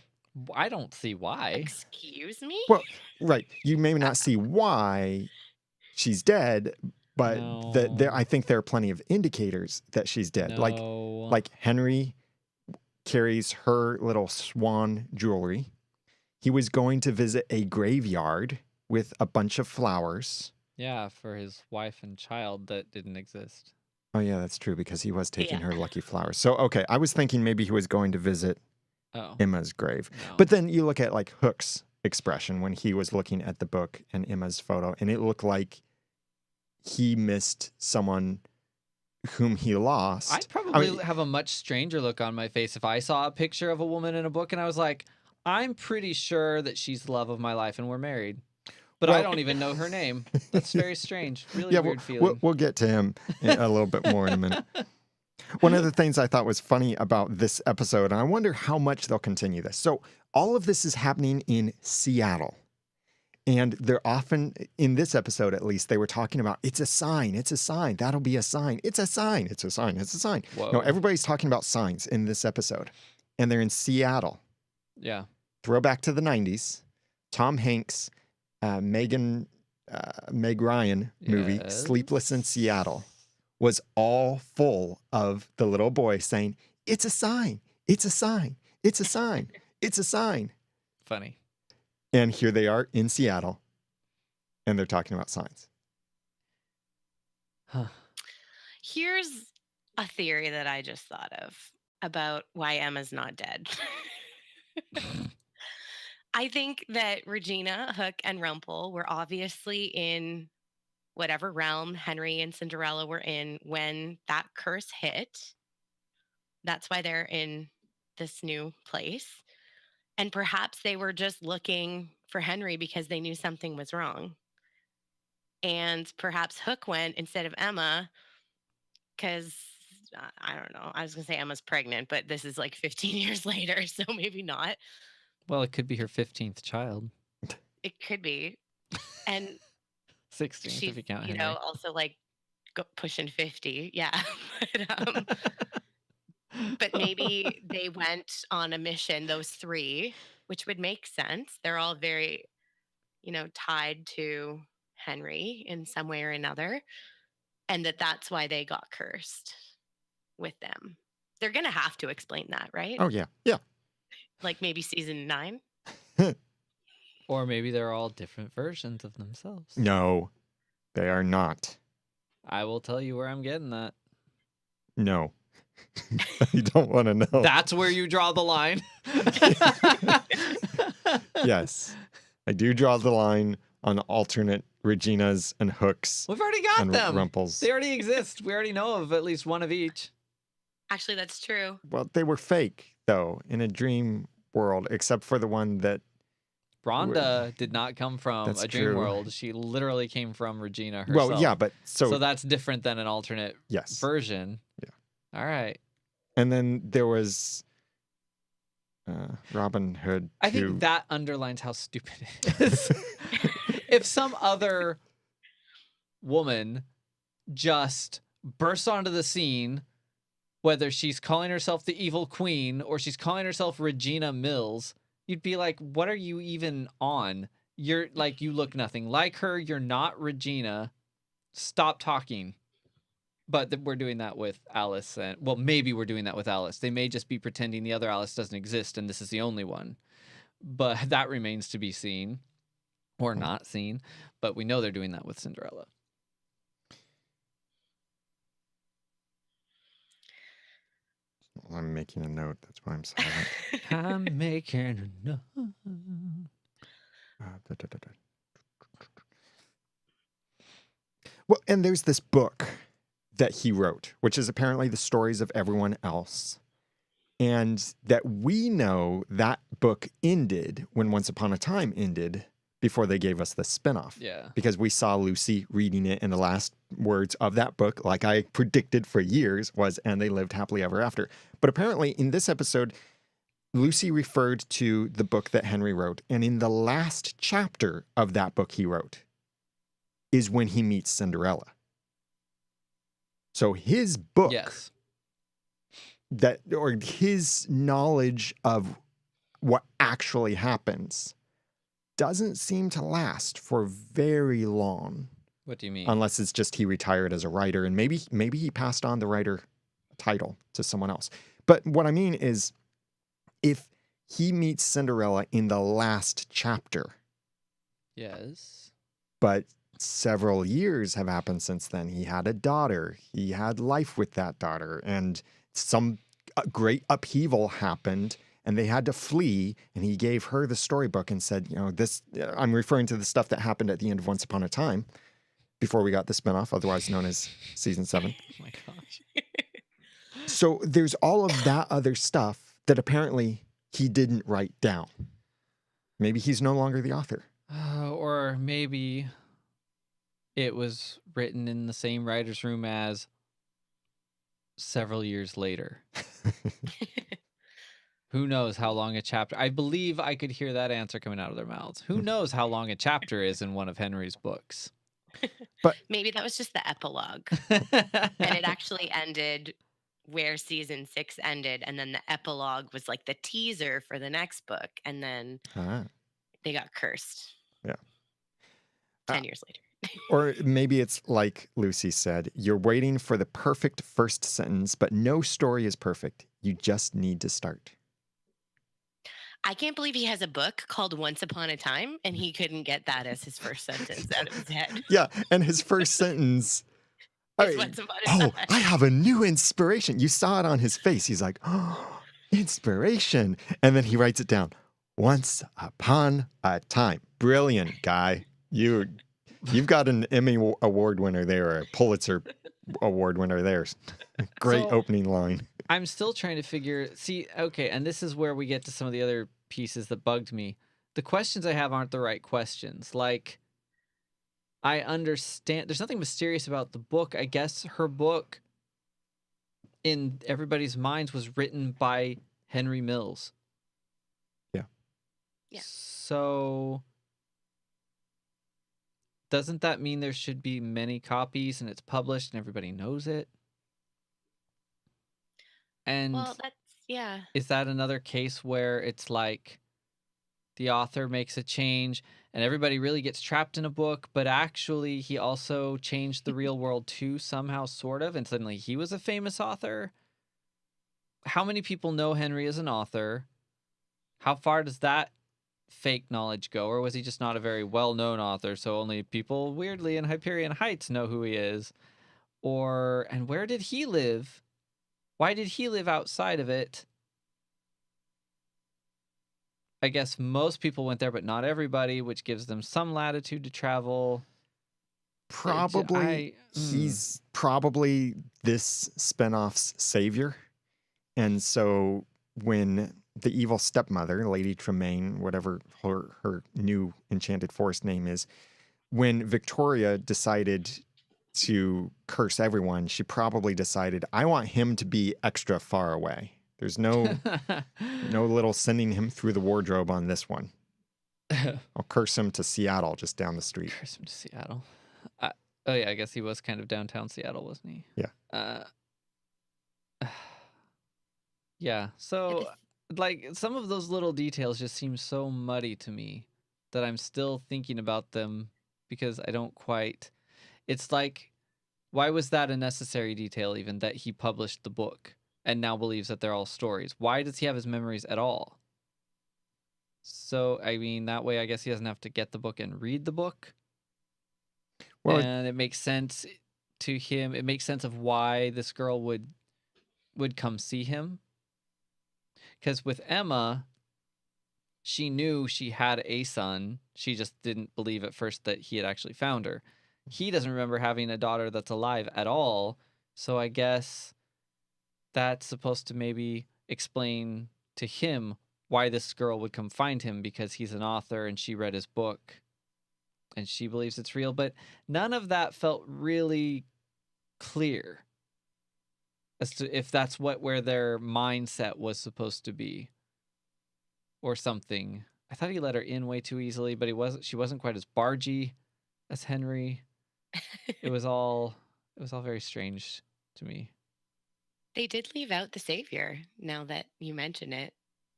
I don't see why. Excuse me? Well, right. You may not see why she's dead, but No. I think there are plenty of indicators that she's dead. No. Like Henry carries her little swan jewelry. He was going to visit a graveyard with a bunch of flowers. Yeah, for his wife and child that didn't exist. Oh, yeah, that's true because he was taking Yeah. her lucky flowers. So, okay, I was thinking maybe he was going to visit Oh. Emma's grave. No. But then you look at like Hook's expression when he was looking at the book and Emma's photo, and it looked like he missed someone whom he lost. I'd probably have a much stranger look on my face if I saw a picture of a woman in a book and I was like, I'm pretty sure that she's the love of my life and we're married. But I don't even know her name. That's very strange. Really weird feeling. We'll get to him a little bit more in a minute. One of the things I thought was funny about this episode, and I wonder how much they'll continue this. So all of this is happening in Seattle. And they're often, in this episode at least, they were talking about, it's a sign, that'll be a sign, it's a sign, it's a sign, it's a sign. Whoa. No, everybody's talking about signs in this episode. And they're in Seattle. Yeah. Throwback to the 90s. Tom Hanks, Meg Ryan movie, Yes. Sleepless in Seattle, was all full of the little boy saying, it's a sign, it's a sign, it's a sign, it's a sign. Funny. And here they are in Seattle, and they're talking about signs. Huh. Here's a theory that I just thought of about why Emma's not dead. I think that Regina, Hook, and Rumpel were obviously in whatever realm Henry and Cinderella were in when that curse hit. That's why they're in this new place. And perhaps they were just looking for Henry because they knew something was wrong. And perhaps Hook went instead of Emma because I don't know. I was going to say Emma's pregnant, but this is like 15 years later, so maybe not. Well, it could be her 15th child. It could be. And 16th she's, if you count you Henry. know, also like pushing 50. Yeah. But, But maybe they went on a mission, those three, which would make sense. They're all very, tied to Henry in some way or another, and that's why they got cursed with them. They're going to have to explain that, right? Oh, yeah. Yeah. Like maybe season 9. Or maybe they're all different versions of themselves. No, they are not. I will tell you where I'm getting that. No. I don't want to know. That's where you draw the line. Yes. I do draw the line on alternate Reginas and Hooks We've already got and them. Rumples. They already exist. We already know of at least one of each. Actually, that's true. Well, they were fake, though, in a dream world, except for the one that... Rhonda did not come from That's a dream true. world. She literally came from Regina herself. Well, yeah, but So that's different than an alternate yes. version. Yeah. All right. And then there was Robin Hood. I think that underlines how stupid it is. If some other woman just bursts onto the scene, whether she's calling herself the evil queen or she's calling herself Regina Mills, you'd be like, what are you even on? You're like, you look nothing like her. You're not Regina. Stop talking. But we're doing that with Alice. And well, maybe we're doing that with Alice. They may just be pretending the other Alice doesn't exist and this is the only one. But that remains to be seen or not seen. But we know they're doing that with Cinderella. I'm making a note. That's why I'm silent. I'm making a note. Well, and there's this book that he wrote, which is apparently the stories of everyone else. And that we know that book ended when Once Upon a Time ended before they gave us the spinoff. Yeah. Because we saw Lucy reading it, and the last words of that book, like I predicted for years, was, and they lived happily ever after. But apparently in this episode, Lucy referred to the book that Henry wrote. And in the last chapter of that book he wrote is when he meets Cinderella. So his book, Yes. or his knowledge of what actually happens doesn't seem to last for very long. What do you mean? Unless it's just he retired as a writer, and maybe he passed on the writer title to someone else. But what I mean is, if he meets Cinderella in the last chapter, Yes. but several years have happened since then. He had a daughter. He had life with that daughter, and some great upheaval happened, and they had to flee, and he gave her the storybook and said, this, I'm referring to the stuff that happened at the end of Once Upon a Time, before we got the spinoff, otherwise known as season 7. Oh my gosh. So there's all of that other stuff that apparently he didn't write down. Maybe he's no longer the author. Or maybe it was written in the same writer's room as several years later. Who knows how long a chapter... I believe I could hear that answer coming out of their mouths. Who knows how long a chapter is in one of Henry's books? But Maybe that was just the epilogue. And it actually ended where season 6 ended. And then the epilogue was like the teaser for the next book. And then they got cursed. Yeah. 10 years later. Or maybe it's like Lucy said, you're waiting for the perfect first sentence, but no story is perfect. You just need to start. I can't believe he has a book called Once Upon a Time, and he couldn't get that as his first sentence out of his head. Yeah, and his first sentence... Once upon a time. I have a new inspiration. You saw it on his face. He's like, oh, inspiration. And then he writes it down. Once upon a time. Brilliant, guy. You've got an Emmy Award winner there, or a Pulitzer Award winner there. Great opening line. I'm still trying to okay, and this is where we get to some of the other pieces that bugged me. The questions I have aren't the right questions. Like, I understand there's nothing mysterious about the book. I guess her book in everybody's minds was written by Henry Mills. Yeah. Yeah. So doesn't that mean there should be many copies and it's published and everybody knows it? And Well, that's yeah. is that another case where it's like the author makes a change and everybody really gets trapped in a book, but actually he also changed the real world too, somehow, sort of, and suddenly he was a famous author? How many people know Henry as an author? How far does that fake knowledge go? Or was he just not a very well-known author, so only people weirdly in Hyperion Heights know who he is? And where did he live? Why did he live outside of it? I guess most people went there, but not everybody, which gives them some latitude to travel. Probably he's probably this spinoff's savior. And so when the evil stepmother, Lady Tremaine, whatever her new enchanted forest name is, when Victoria decided to curse everyone, she probably decided, I want him to be extra far away. There's no little sending him through the wardrobe on this one. I'll curse him to Seattle, just down the street. Curse him to Seattle. Oh yeah, I guess he was kind of downtown Seattle, wasn't he? Yeah. Yeah. So, like, some of those little details just seem so muddy to me that I'm still thinking about them because I don't quite. It's like, why was that a necessary detail, even that he published the book and now believes that they're all stories? Why does he have his memories at all? So, I mean, that way I guess he doesn't have to get the book and read the book. Well, And it makes sense to him. It makes sense of why this girl would come see him. Because with Emma, she knew she had a son. She just didn't believe at first that he had actually found her. He doesn't remember having a daughter that's alive at all. So I guess that's supposed to maybe explain to him why this girl would come find him, because he's an author and she read his book and she believes it's real. But none of that felt really clear as to if that's where their mindset was supposed to be or something. I thought he let her in way too easily, but she wasn't quite as bargy as Henry. It was all very strange to me. They did leave out the savior, now that you mention it.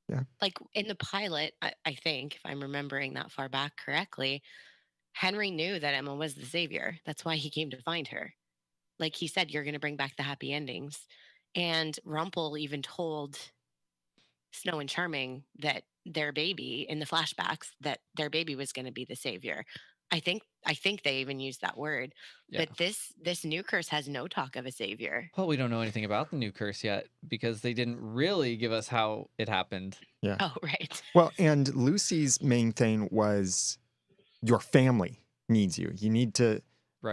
Yeah. Like in the pilot, I think, if I'm remembering that far back correctly, Henry knew that Emma was the savior. That's why he came to find her. Like he said, you're going to bring back the happy endings. And Rumpel even told Snow and Charming that their baby, in the flashbacks, that their baby was going to be the savior. I think they even used that word. Yeah. But this new curse has no talk of a savior. Well, we don't know anything about the new curse yet because they didn't really give us how it happened. Yeah. Oh, right. Well, and Lucy's main thing was your family needs you. You need to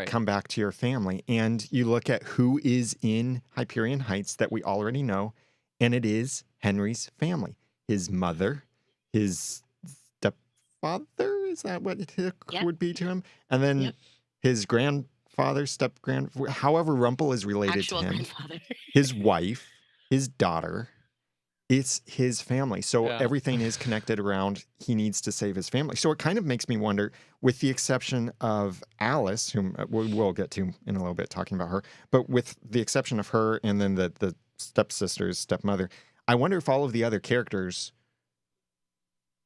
come back to your family. And you look at who is in Hyperion Heights that we already know, and it is Henry's family. His mother, his stepfather, is that what it would be to him? And then his grandfather, however Rumpel is related Actual to him, grandfather. his wife, his daughter. It's his family. So everything is connected around he needs to save his family. So it kind of makes me wonder, with the exception of Alice, whom we'll get to in a little bit talking about her, but with the exception of her and then the stepmother, I wonder if all of the other characters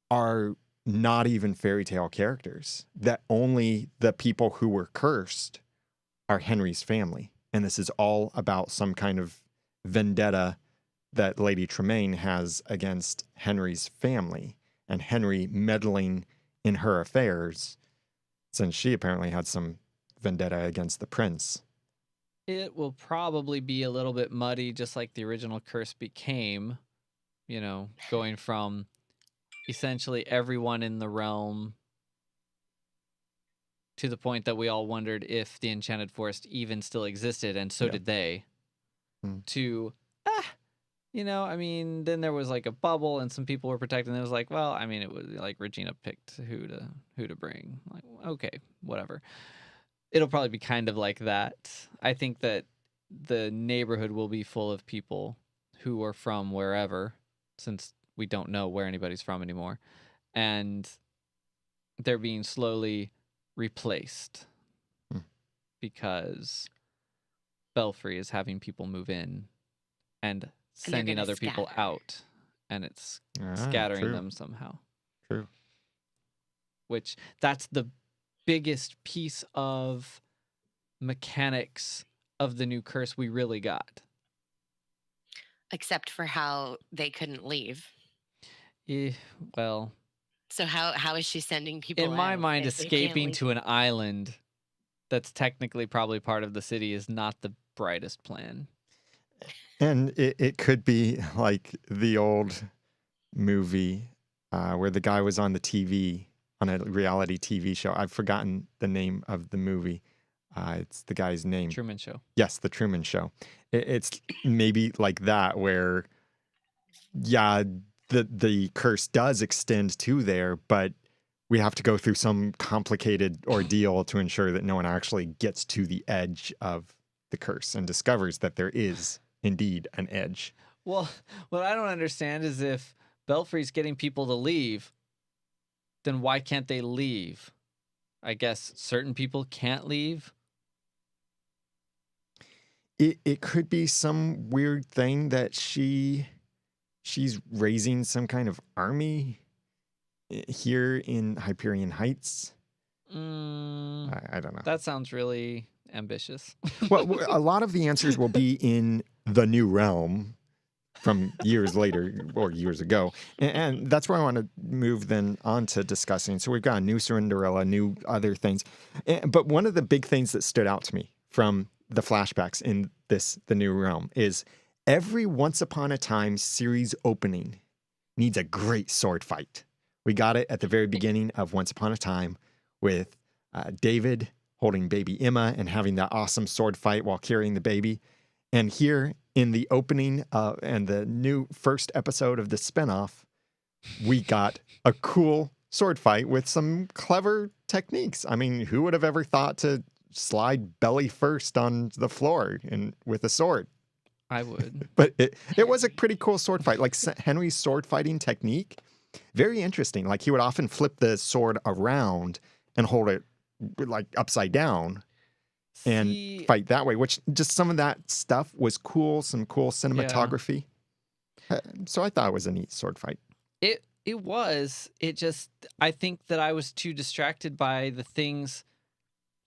are not even fairy tale characters, that only the people who were cursed are Henry's family. And this is all about some kind of vendetta that Lady Tremaine has against Henry's family and Henry meddling in her affairs, since she apparently had some vendetta against the prince. It will probably be a little bit muddy, just like the original curse became, going from essentially everyone in the realm to the point that we all wondered if the Enchanted Forest even still existed, and so did they, to then there was like a bubble and some people were protecting. It was like, well, it was like Regina picked who to bring. Like, okay, whatever. It'll probably be kind of like that. I think that the neighborhood will be full of people who are from wherever, since we don't know where anybody's from anymore. And they're being slowly replaced because Belfry is having people move in and And they're sending gonna other people scatter. out, and it's Ah, scattering true. them somehow. True. Which that's the biggest piece of mechanics of the new curse we really got. Except for how they couldn't leave. Well, So how is she sending people in my out mind, if they can't escaping leave? to an island that's technically probably part of the city is not the brightest plan. And it could be like the old movie where the guy was on the TV, on a reality TV show. I've forgotten the name of the movie. It's the guy's name. Truman Show. Yes, The Truman Show. It's maybe like that where, yeah, the curse does extend to there, but we have to go through some complicated ordeal to ensure that no one actually gets to the edge of the curse and discovers that there is indeed an edge. Well, what I don't understand is if Belfry's getting people to leave, then why can't they leave? I guess certain people can't leave. It could be some weird thing that she's raising some kind of army here in Hyperion Heights. I don't know. That sounds really ambitious. Well, a lot of the answers will be in the new realm from years later or years ago. And that's where I want to move then on to discussing. So we've got a new Cinderella, new other things. But one of the big things that stood out to me from the flashbacks in the new realm is every Once Upon a Time series opening needs a great sword fight. We got it at the very beginning of Once Upon a Time with David holding baby Emma and having that awesome sword fight while carrying the baby. And here in the opening and the new first episode of the spinoff, we got a cool sword fight with some clever techniques. I mean, who would have ever thought to slide belly first on the floor with a sword? I would. But it was a pretty cool sword fight. Like Henry's sword fighting technique, very interesting. Like he would often flip the sword around and hold it like upside down and fight that way, which just some of that stuff was cool, some cool cinematography. Yeah. So I thought it was a neat sword fight. It was. It just, I think that I was too distracted by the things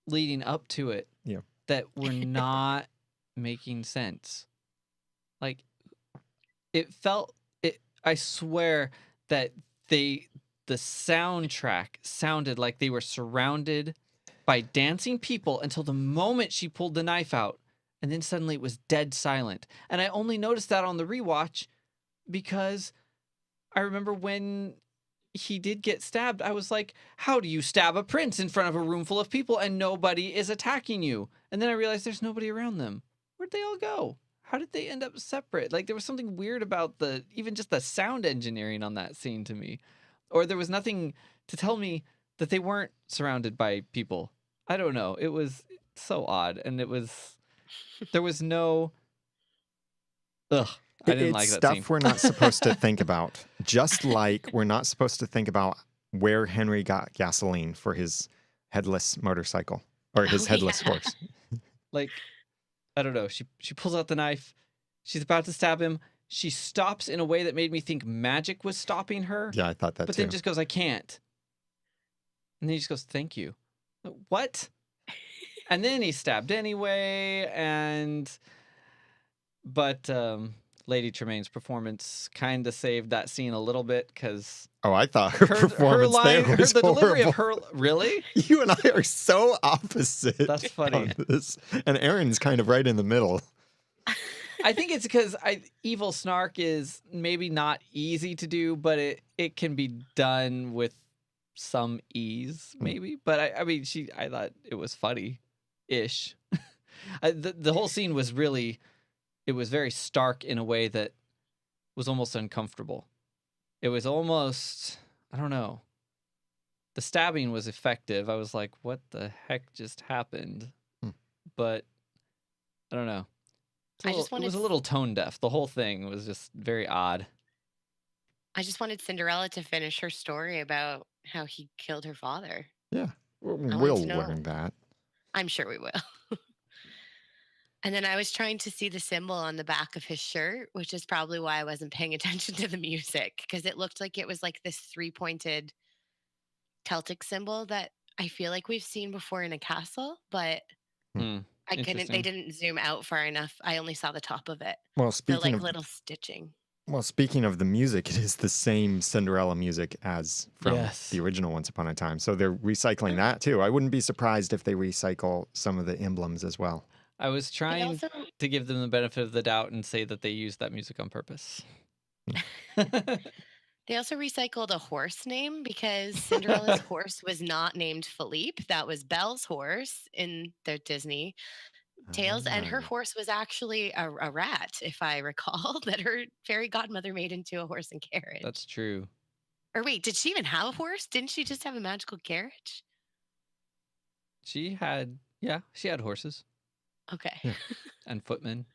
leading up to it that were not making sense. Like, I swear that the soundtrack sounded like they were surrounded by dancing people until the moment she pulled the knife out, and then suddenly it was dead silent. And I only noticed that on the rewatch because I remember when he did get stabbed, I was like, how do you stab a prince in front of a room full of people and nobody is attacking you? And then I realized there's nobody around them. Where'd they all go? How did they end up separate? Like, there was something weird about even just the sound engineering on that scene to me. Or there was nothing to tell me that they weren't surrounded by people. I don't know. It was so odd. And there was no, I didn't like that scene. It's stuff we're not supposed to think about. Just like we're not supposed to think about where Henry got gasoline for his headless motorcycle or his headless horse. Like, I don't know. She pulls out the knife. She's about to stab him. She stops in a way that made me think magic was stopping her. Yeah, I thought that but too. Then just goes, I can't. And then he just goes, thank you. What? And then he stabbed anyway. But Lady Tremaine's performance kind of saved that scene a little bit because I thought her performance there was the horrible. delivery of her, really? You and I are so opposite. That's funny. On this. And Aaron's kind of right in the middle. I think it's because evil snark is maybe not easy to do, but it can be done with some ease, maybe. But I mean, I thought it was funny-ish. The whole scene was it was very stark in a way that was almost uncomfortable. It was almost, I don't know. The stabbing was effective. I was like, what the heck just happened? But I don't know. It was a little tone deaf. The whole thing was just very odd. I just wanted Cinderella to finish her story about how he killed her father. Yeah, we'll learn that. I'm sure we will. And then I was trying to see the symbol on the back of his shirt, which is probably why I wasn't paying attention to the music because it looked like it was like this three-pointed Celtic symbol that I feel like we've seen before in a castle, but Hmm. they Interesting. didn't zoom out far enough. I only saw the top of it. Well, The like little stitching. speaking of the music, it is the same Cinderella music as from Yes. the original Once Upon a Time. So they're recycling that too. I wouldn't be surprised if they recycle some of the emblems as well. I was They trying also to give them the benefit of the doubt and say that they used that music on purpose. they also recycled a horse name because Cinderella's horse was not named Philippe. That was Belle's horse in the Disney Tales, and her Ah. horse was actually a rat, if I recall, that her fairy godmother made into a horse and carriage. That's true. Or wait, did she even have a horse? Didn't she just have a magical carriage? She had horses Okay. Yeah. and footmen.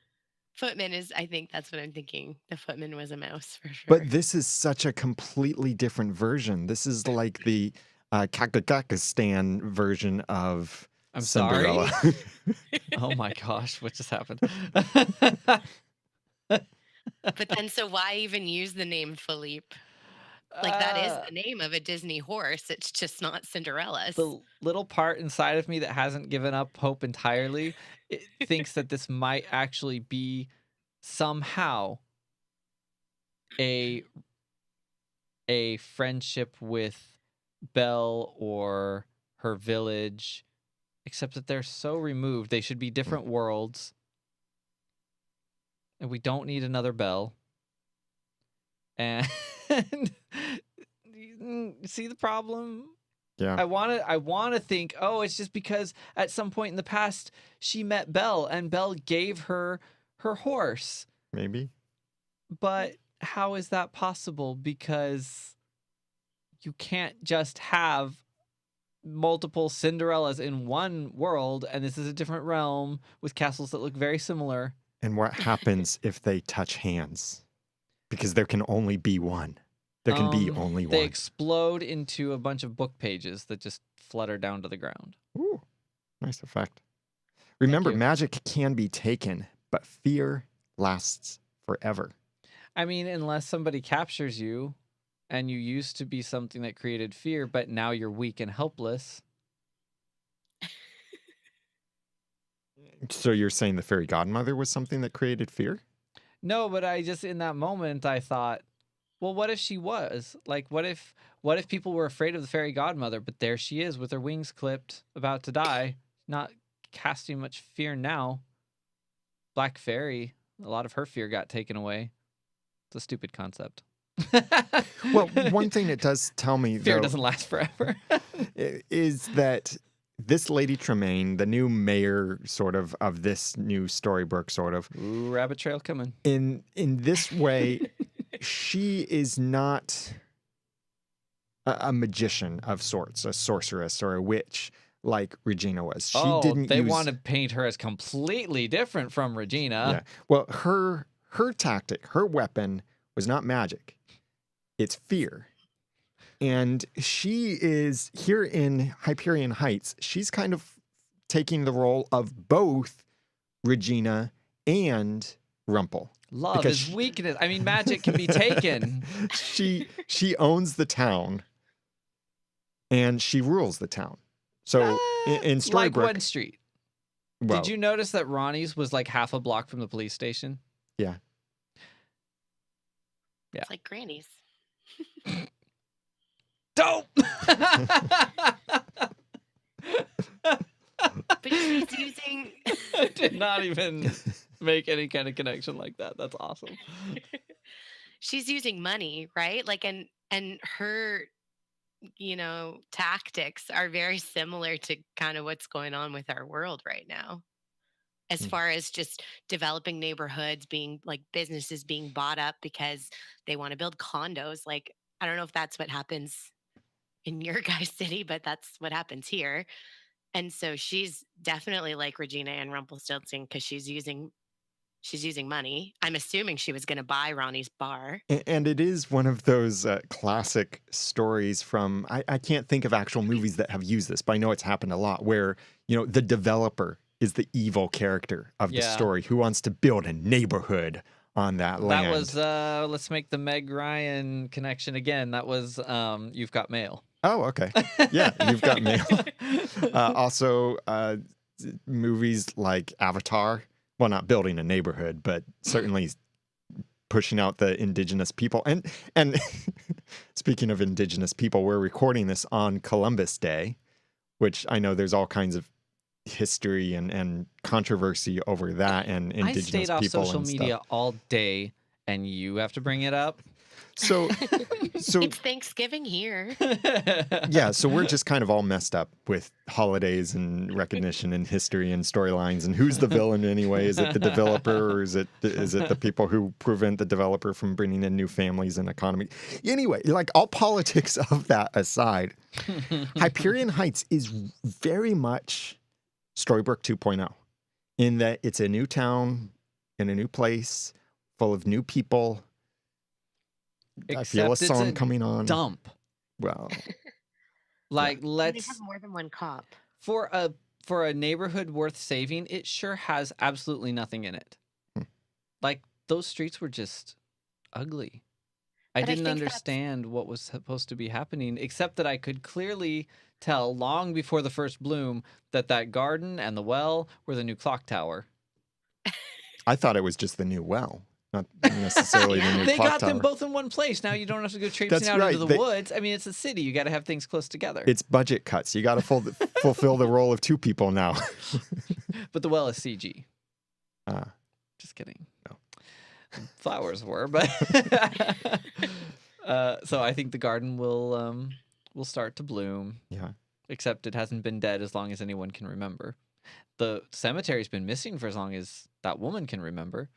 Footman is, I think that's what I'm thinking. The footman was a mouse for sure. But this is such a completely different version. This is like the Kakakakistan version of I'm Cinderella. sorry. Oh my gosh, what just happened? But then, so why even use the name Philippe? Like, that is the name of a Disney horse. It's just not Cinderella's. The little part inside of me that hasn't given up hope entirely thinks that this might actually be somehow a friendship with Belle or her village, except that they're so removed. They should be different worlds, and we don't need another Belle. And see the problem? Yeah. I want to think, oh, it's just because at some point in the past she met Belle and Belle gave her her horse. Maybe. But how is that possible? Because you can't just have multiple Cinderellas in one world, and this is a different realm with castles that look very similar. And what happens if they touch hands? Because there can only be one. There can be only They one. explode into a bunch of book pages that just flutter down to the ground. Ooh, nice effect. Remember, you. magic can be taken, but fear lasts forever. I mean, unless somebody captures you and you used to be something that created fear, but now you're weak and helpless. So you're saying the fairy godmother was something that created fear? No, but I just, in that moment, I thought, well, what if she was? Like, what if people were afraid of the fairy godmother, but there she is with her wings clipped, about to die, not casting much fear now. Black Fairy, a lot of her fear got taken away. It's a stupid concept. Well, one thing it does tell me, fear though, doesn't last forever. is that this Lady Tremaine, the new mayor sort of this new storybook sort of, Ooh, rabbit trail coming. in this way, she is not a magician of sorts, a sorceress or a witch like Regina was. She didn't they use... want to paint her as completely different from Regina. Yeah. Well, her tactic, her weapon was not magic. It's fear. And she is here in Hyperion Heights. She's kind of taking the role of both Regina and Rumpel. Love is weakness. I mean, magic can be taken. She owns the town, and she rules the town. So in Storybrooke, like One Street. well, Did you notice that Ronnie's was like half a block from the police station? Yeah. It's like Granny's. Dope. But she's using. I did not even make any kind of connection like that. That's awesome. She's using money, right? Like, and her, tactics are very similar to kind of what's going on with our world right now. As far as just developing neighborhoods, being like businesses being bought up because they want to build condos. Like, I don't know if that's what happens in your guys' city, but that's what happens here. And so she's definitely like Regina and Rumpelstiltskin because she's using money. I'm assuming she was going to buy Ronnie's bar. And it is one of those classic stories from, I can't think of actual movies that have used this, but I know it's happened a lot, where, the developer is the evil character of the Yeah. story who wants to build a neighborhood on that land. That was let's make the Meg Ryan connection again. That was You've Got Mail. Oh, okay. Yeah, You've Got Mail. Also, movies like Avatar. Well, not building a neighborhood, but certainly pushing out the indigenous people. And speaking of indigenous people, we're recording this on Columbus Day, which I know there's all kinds of history and controversy over that and I indigenous stayed off people social and media stuff. all day, and you have to bring it up. So It's Thanksgiving here. yeah, so we're just kind of all messed up with holidays and recognition and history and storylines and who's the villain anyway? Is it the developer or is it the people who prevent the developer from bringing in new families and economy? Anyway, like all politics of that aside, Hyperion Heights is very much Storybrooke 2.0 in that it's a new town in a new place full of new people. I feel a Except it's song coming on. Dump. Well, Like They let's have more than one cop. for a neighborhood worth saving, it sure has absolutely nothing in it. Like those streets were just ugly. I But I didn't think that's- understand what was supposed to be happening, except that I could clearly tell long before the first bloom that garden and the well were the new clock tower. I thought it was just the new well, not necessarily the new They clock got tower. them both in one place. Now you don't have to go traipsing That's out right. into the woods. I mean, it's a city. You got to have things close together. It's budget cuts. You got to fulfill the role of two people now. But the well is CG. Just kidding. No. Flowers were, but so I think the garden will start to bloom. Yeah. Except it hasn't been dead as long as anyone can remember. The cemetery's been missing for as long as that woman can remember.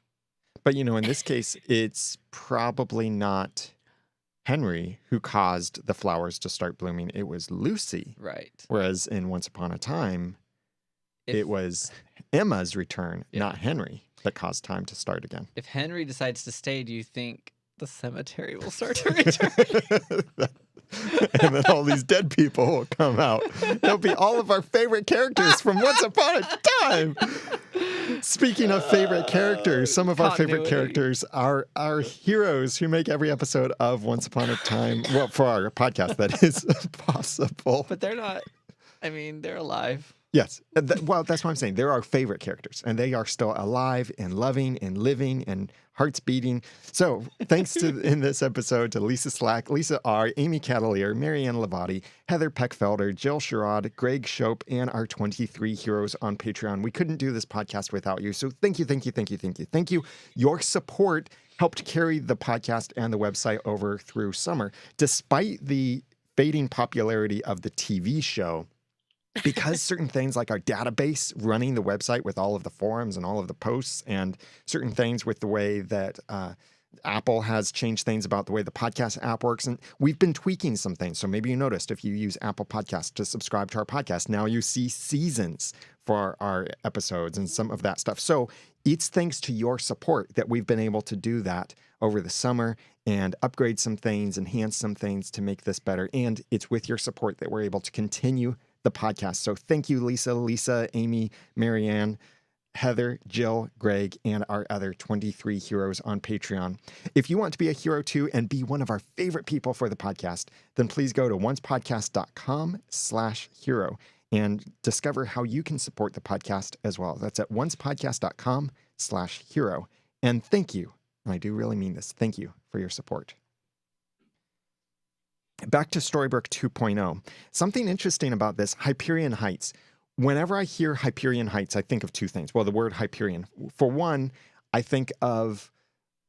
But, in this case, it's probably not Henry who caused the flowers to start blooming. It was Lucy. Right. Whereas in Once Upon a Time, If- it was Emma's return, Yeah. not Henry, that caused time to start again. If Henry decides to stay, do you think the cemetery will start to return? And then all these dead people will come out. They'll be all of our favorite characters from Once Upon a Time. Speaking of favorite characters, some of our favorite Continuity. characters are our heroes who make every episode of Once Upon a Time, well, for our podcast, that is possible. But they're not. I mean, they're alive. Yes. Well, that's what I'm saying. They're our favorite characters, and they are still alive and loving and living and hearts beating. So thanks in this episode to Lisa Slack, Lisa R., Amy Catalier, Marianne Lavati, Heather Peckfelder, Jill Sherrod, Greg Shope, and our 23 heroes on Patreon. We couldn't do this podcast without you. So thank you, thank you, thank you, thank you, thank you. Your support helped carry the podcast and the website over through summer. Despite the fading popularity of the TV show, because certain things like our database running the website with all of the forums and all of the posts and certain things with the way that Apple has changed things about the way the podcast app works. And we've been tweaking some things. So maybe you noticed if you use Apple Podcasts to subscribe to our podcast, now you see seasons for our episodes and some of that stuff. So it's thanks to your support that we've been able to do that over the summer and upgrade some things, enhance some things to make this better. And it's with your support that we're able to continue the podcast. So thank you, Lisa, Amy, Marianne, Heather, Jill, Greg, and our other 23 heroes on Patreon. If you want to be a hero too and be one of our favorite people for the podcast, then please go to oncepodcast.com/hero and discover how you can support the podcast as well. That's at oncepodcast.com/hero. And thank you, and I do really mean this, thank you for your support. Back to Storybrooke 2.0. Something interesting about this, Hyperion Heights. Whenever I hear Hyperion Heights, I think of two things. Well, the word Hyperion. For one, I think of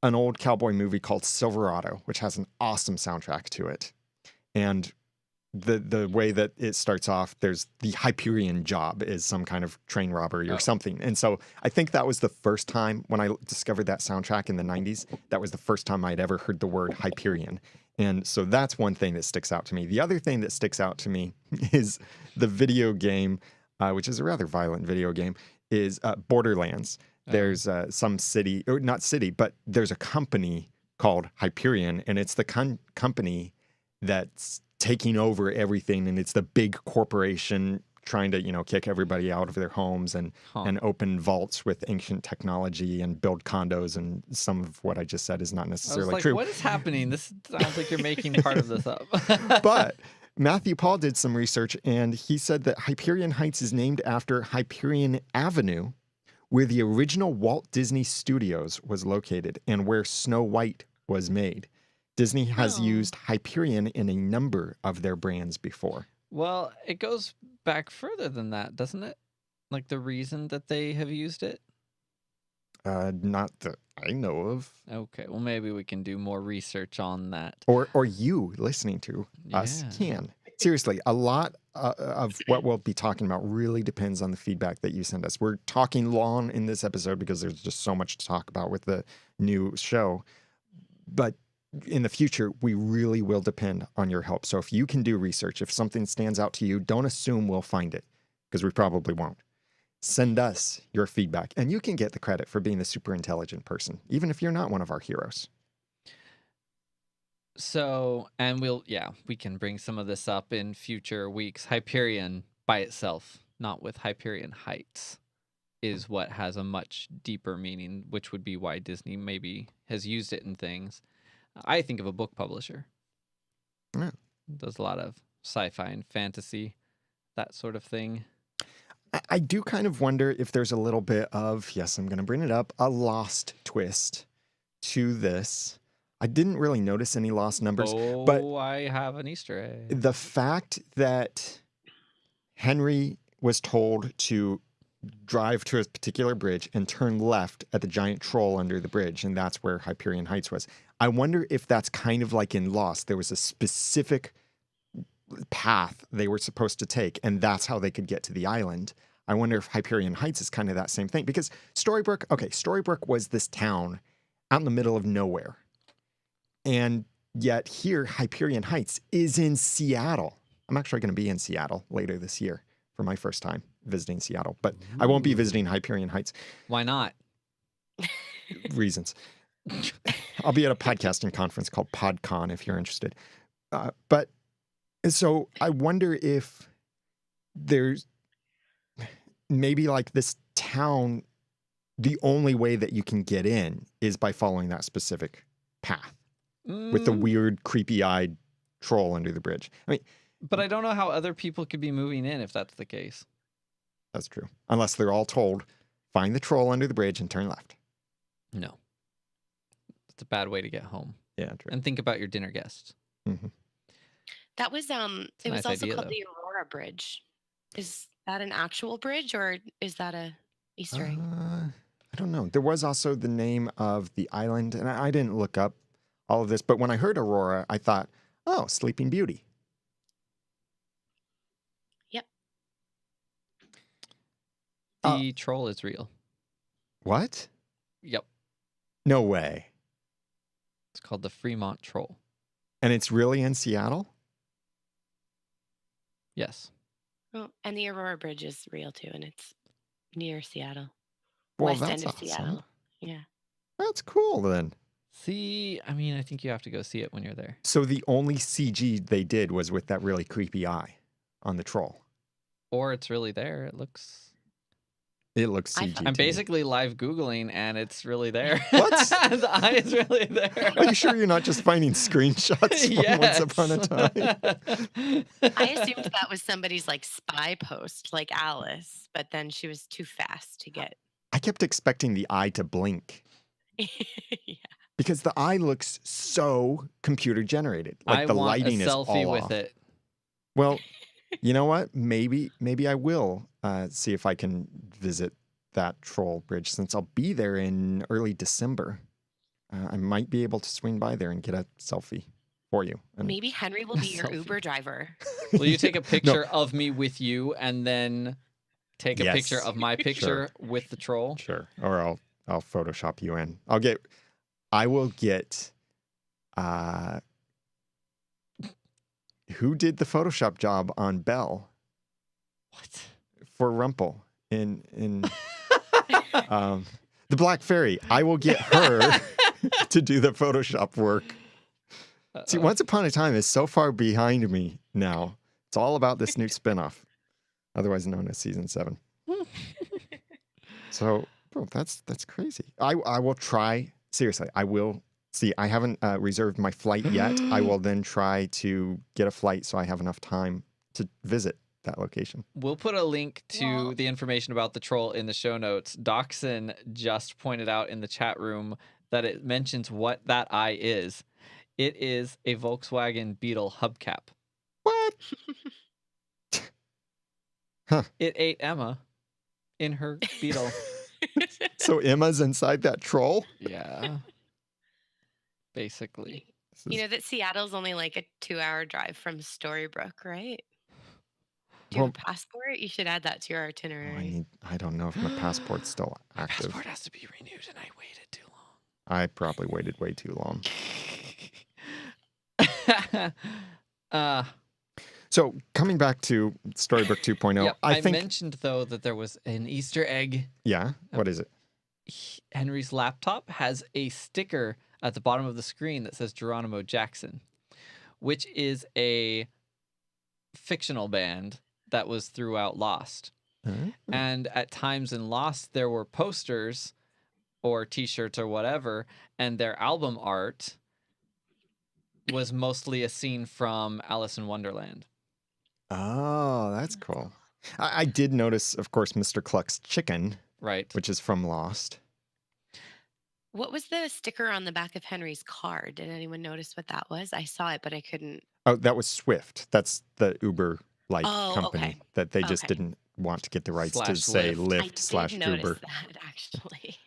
an old cowboy movie called Silverado, which has an awesome soundtrack to it. And the way that it starts off, there's the Hyperion job is some kind of train robbery or something. And so I think that was the first time when I discovered that soundtrack in the 90s, that was the first time I'd ever heard the word Hyperion. And so that's one thing that sticks out to me. The other thing that sticks out to me is the video game, which is a rather violent video game, is Borderlands. There's some city, or not city, but there's a company called Hyperion, and it's the company that's taking over everything, and it's the big corporation trying to, kick everybody out of their homes and open vaults with ancient technology and build condos. And some of what I just said is not I was necessarily like, true. what is happening? This sounds like you're making part of this up. But Matthew Paul did some research, and he said that Hyperion Heights is named after Hyperion Avenue, where the original Walt Disney Studios was located and where Snow White was made. Disney has used Hyperion in a number of their brands before. Well, it goes back further than that, doesn't it? Like the reason that they have used it? Not that I know of. Okay, well, maybe we can do more research on that. Or you listening to us can. Seriously, a lot of what we'll be talking about really depends on the feedback that you send us. We're talking long in this episode because there's just so much to talk about with the new show. But in the future, we really will depend on your help. So if you can do research, if something stands out to you, don't assume we'll find it, because we probably won't. Send us your feedback, and you can get the credit for being the super intelligent person, even if you're not one of our heroes. So, and we can bring some of this up in future weeks. Hyperion by itself, not with Hyperion Heights, is what has a much deeper meaning, which would be why Disney maybe has used it in things. I think of a book publisher. Yeah. Does a lot of sci-fi and fantasy, that sort of thing. I do kind of wonder if there's a little bit of, yes, I'm going to bring it up, a lost twist to this. I didn't really notice any lost numbers. But I have an Easter egg. The fact that Henry was told to drive to a particular bridge and turn left at the giant troll under the bridge, and that's where Hyperion Heights was. I wonder if that's kind of like in Lost. There was a specific path they were supposed to take, and that's how they could get to the island. I wonder if Hyperion Heights is kind of that same thing, because Storybrooke was this town out in the middle of nowhere. And yet here, Hyperion Heights is in Seattle. I'm actually going to be in Seattle later this year for my first time visiting Seattle, but I won't be visiting Hyperion Heights. Why not? Reasons. I'll be at a podcasting conference called PodCon if you're interested. But so I wonder if there's maybe like this town, the only way that you can get in is by following that specific path with the weird, creepy-eyed troll under the bridge. I mean, but I don't know how other people could be moving in if that's the case. That's true. Unless they're all told, find the troll under the bridge and turn left. No. It's a bad way to get home. Yeah, true. And think about your dinner guests. Mm-hmm. That was it was nice also idea, called though. the Aurora Bridge. Is that an actual bridge, or is that a Easter egg? I don't know. There was also the name of the island, and I didn't look up all of this, but when I heard Aurora, I thought, oh, Sleeping Beauty. Yep. The troll is real. What? Yep. No way. It's called the Fremont Troll. And it's really in Seattle? Yes. Oh, and the Aurora Bridge is real too, and it's near Seattle. Well, West that's end of awesome. Seattle. Yeah. That's cool then. See, I mean, I think you have to go see it when you're there. So the only CG they did was with that really creepy eye on the troll. Or it's really there. It looks CG. I'm to me. basically live Googling and it's really there. What? The eye is really there. Are you sure you're not just finding screenshots from Once Upon a Time? I assumed that was somebody's like spy post, like Alice, but then she was too fast to get. I kept expecting the eye to blink Yeah. because the eye looks so computer generated. Like I the want lighting a is selfie all with off. it. Well, you know what? Maybe I will see if I can visit that troll bridge since I'll be there in early December. I might be able to swing by there and get a selfie for you. And Maybe Henry will be your Selfie. Uber driver. Will you take a picture of me with you and then take a Yes. picture of my picture with the troll? Sure. Or I'll Photoshop you in. I will get who did the Photoshop job on Belle What? for Rumple in the Black Fairy. I will get her to do the Photoshop work. See, Once Upon a Time is so far behind me now. It's all about this new spinoff. otherwise known as season 7. So, bro, that's crazy. I will try. Seriously, I will see. I haven't reserved my flight yet. I will then try to get a flight so I have enough time to visit that location. We'll put a link to Well- the information about the troll in the show notes. Doxson just pointed out in the chat room that it mentions what that eye is. It is a Volkswagen Beetle hubcap. What? Huh. It ate Emma in her Beetle. So Emma's inside that troll? Yeah. Basically. This You is- know that Seattle's only like a 2-hour drive from Storybrooke, right? Do you Well- have a passport? You should add that to your oh, itinerary. I don't know if my passport's still My active. passport has to be renewed, and I waited too I probably waited way too long. long. So coming back to Storybook 2.0, Yep, I think, mentioned, though, that there was an Easter egg. yeah, what is it? Henry's laptop has a sticker at the bottom of the screen that says Geronimo Jackson, which is a fictional band that was throughout Lost. Huh? And at times in Lost, there were posters or t-shirts or whatever, and their album art was mostly a scene from Alice in Wonderland. Oh, that's cool. I did notice, of course, Mr. Cluck's chicken, Right. which is from Lost. What was the sticker on the back of Henry's car? Did anyone notice what that was? I saw it, but I couldn't. Oh, that was Swift. That's the Uber-like Oh, company okay. that they just Okay. didn't want to get the rights to Slash say Lyft. I Lyft did slash notice Uber. that actually.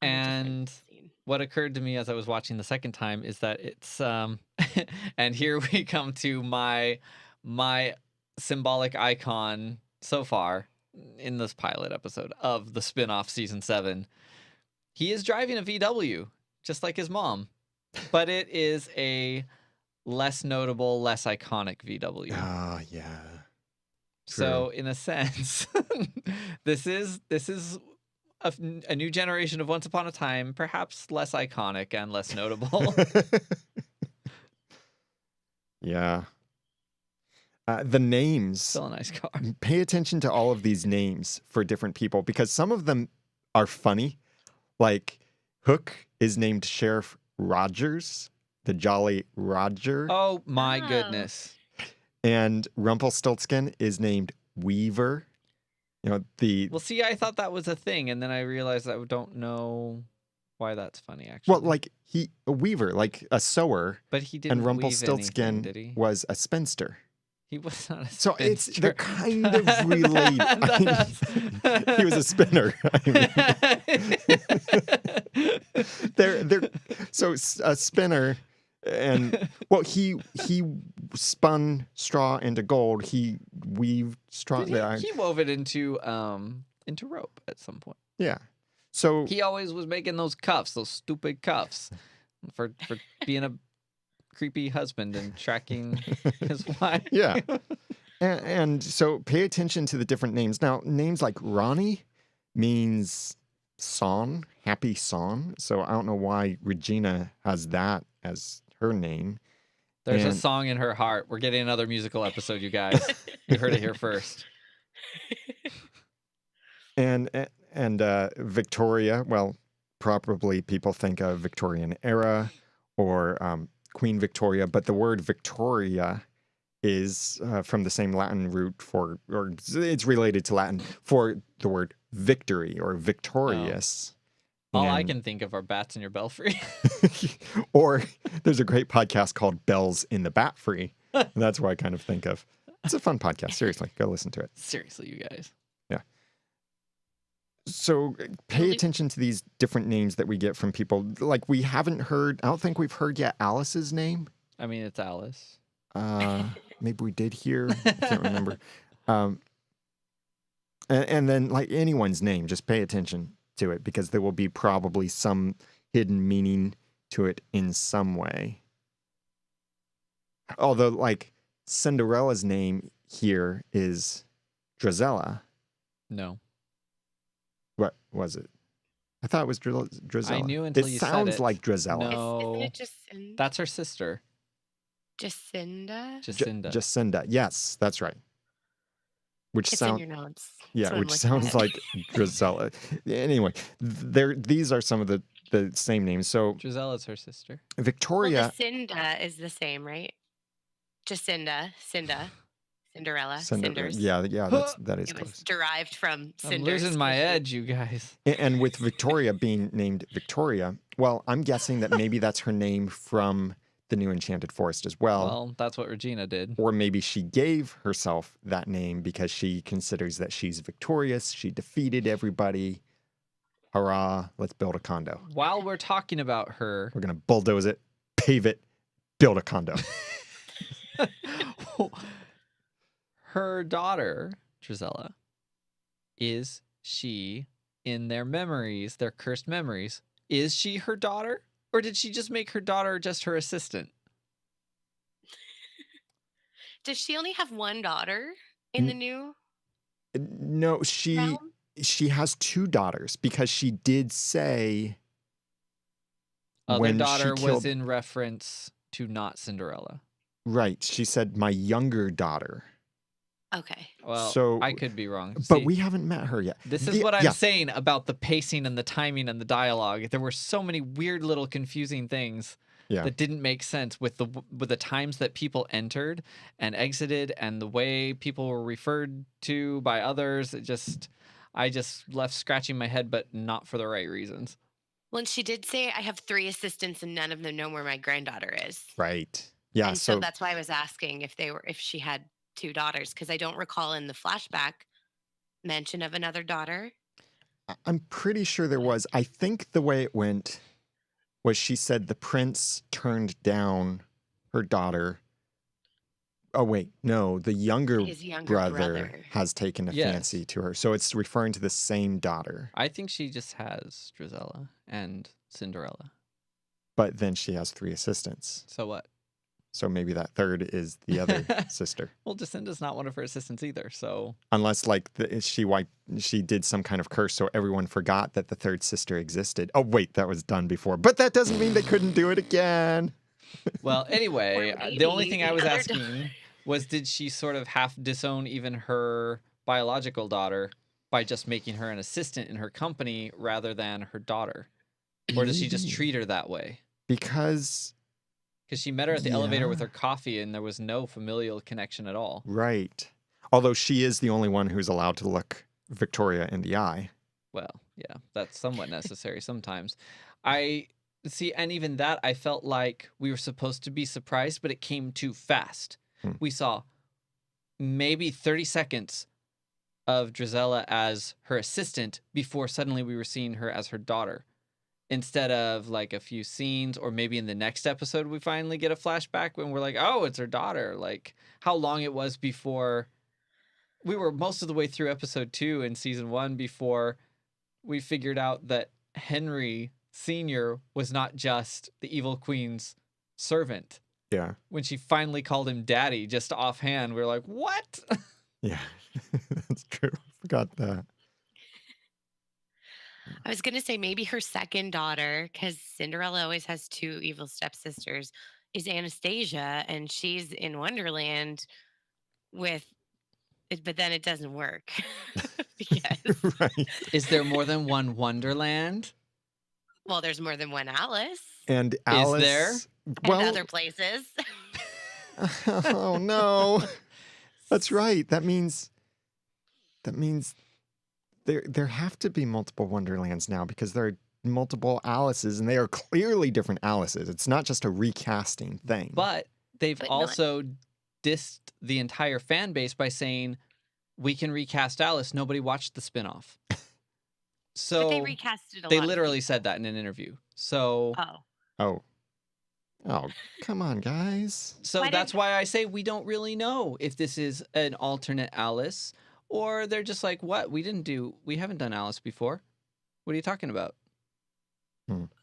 on a different And scene. what occurred to me as I was watching the second time is that it's and here we come to my symbolic icon so far in this pilot episode of the spin-off season 7. He is driving a VW just like his mom, but it is a less notable, less iconic VW. Oh, yeah. So in a sense, this is a new generation of Once Upon a Time, perhaps less iconic and less notable. Yeah. The names. Still a nice car. Pay attention to all of these names for different people because some of them are funny. Like Hook is named Sheriff Rogers, the Jolly Roger. Oh my Oh. goodness. And Rumpelstiltskin is named Weaver. You know, the Well, see, I thought that was a thing, and then I realized I don't know why that's funny, actually. well, like a weaver, like a sewer, but he didn't and weave Rumpelstiltskin anything, did he? was a spinster. He was not a So they're spinster. kind of related. I mean, he was a spinner. They're so a spinner, and well, he spun straw into gold. He weaved straw. He wove it into rope at some point. Yeah. So He always was making those cuffs, those stupid cuffs, for being a creepy husband and tracking his wife. yeah. And so pay attention to the different names. Now, names like Ronnie means song, happy song. So I don't know why Regina has that as her name. There's a And- song in her heart. We're getting another musical episode, you guys. You heard it here first. And Victoria, well, probably people think of Victorian era or Queen Victoria, but the word Victoria is from the same Latin root or it's related to Latin for the word victory or victorious. All I And- can think of are bats in your belfry. or there's a great podcast called Bells in the Bat Free. And that's what I kind of think of. It's a fun podcast. Seriously, go listen to it. Seriously, you guys. So pay Really- attention to these different names that we get from people. Like we haven't heard, I don't think we've heard yet Alice's name. I mean, it's Alice. Maybe we did hear. I can't remember. And then like anyone's name, just pay attention to it because there will be probably some hidden meaning to it in some way. Although like Cinderella's name here is Drizella. No. What was it? I thought it was Drizella. I knew until it you said sounds it. like Drizella. No. Isn't it just That's her sister, Jacinda? Jacinda. Jacinda. Yes, that's right. which It's in sound your notes. That's yeah, what I'm which looking sounds at. like Drizella. Anyway, these are some of the same names. So Drizella's her sister. Well, the Victoria, Cinda is the same, right? Jacinda, Cinderella, Cinders. yeah, that is It was close. derived from I'm cinders. losing my 'cause she- edge, you guys. And with Victoria being named Victoria, well, I'm guessing that maybe that's her name from the New Enchanted Forest as well. Well, that's what Regina did. Or maybe she gave herself that name because she considers that she's victorious. She defeated everybody. Hurrah, let's build a condo. While we're talking about her, We're going to bulldoze it, pave it, build a condo. her daughter, Drizella, is she in their memories, their cursed memories? Is she her daughter? Or did she just make her daughter just her assistant? Does she only have one daughter in the new No, realm? she has two daughters because she did say Other when daughter she was killed, in reference to not Cinderella. right, she said my younger daughter. Okay. Well, So- I could be wrong. But See, we haven't met her yet. this is The- what I'm yeah, saying about the pacing and the timing and the dialogue. There were so many weird little confusing things Yeah. that didn't make sense with the times that people entered and exited and the way people were referred to by others. I just left scratching my head, but not for the right reasons. Well, and she did say I have 3 assistants and none of them know where my granddaughter is. right. Yeah, And so so that's why I was asking if she had 2 daughters, because I don't recall in the flashback mention of another daughter. I'm pretty sure there was. I think the way it went was she said the prince turned down her daughter. Oh, wait, no, the younger His younger brother brother. has taken a Yes. fancy to her. So it's referring to the same daughter, I think she just has Drizella and Cinderella. but then she has 3 assistants. So what? So maybe that third is the other sister. Well, Jacinda's not one of her assistants either, so Unless like she did some kind of curse so everyone forgot that the third sister existed. Oh, wait, that was done before. But that doesn't mean they couldn't do it again. well, anyway, the only maybe thing I the was other asking was did she sort of half disown even her biological daughter by just making her an assistant in her company rather than her daughter? Or does she just treat her that way? Because Because she met her at the elevator with Yeah. her coffee and there was no familial connection at all. right. Although she is the only one who's allowed to look Victoria in the eye. Well, yeah, that's somewhat necessary sometimes. I see, and even that, I felt like we were supposed to be surprised, but it came too fast. We saw maybe 30 seconds of Drizella as her assistant before suddenly we were seeing her as her daughter. Instead of like a few scenes, or maybe in the next episode, we finally get a flashback when we're like, oh, it's her daughter. Like how long it was before we were most of the way through episode 2 in season 1 before we figured out that Henry Sr. was not just the evil queen's servant. Yeah. When she finally called him daddy just offhand, we were like, what? Yeah. That's true. Forgot that. I was going to say maybe her second daughter, because Cinderella always has 2 evil stepsisters, is Anastasia, and she's in Wonderland with it, but then it doesn't work because Right. Is there more than one Wonderland? well, there's more than one Alice And Alice. there? and Well, other places. oh no. That's right. That means there have to be multiple Wonderlands now because there are multiple Alices and they are clearly different Alices. It's not just a recasting thing. But they've But not- also dissed the entire fan base by saying we can recast Alice. Nobody watched the spinoff. So But they recasted a they lot. literally said that in an interview. So Oh, Oh, come on, guys. so Why that's did- why I say we don't really know if this is an alternate Alice or they're just like, what? We haven't done Alice before. What are you talking about?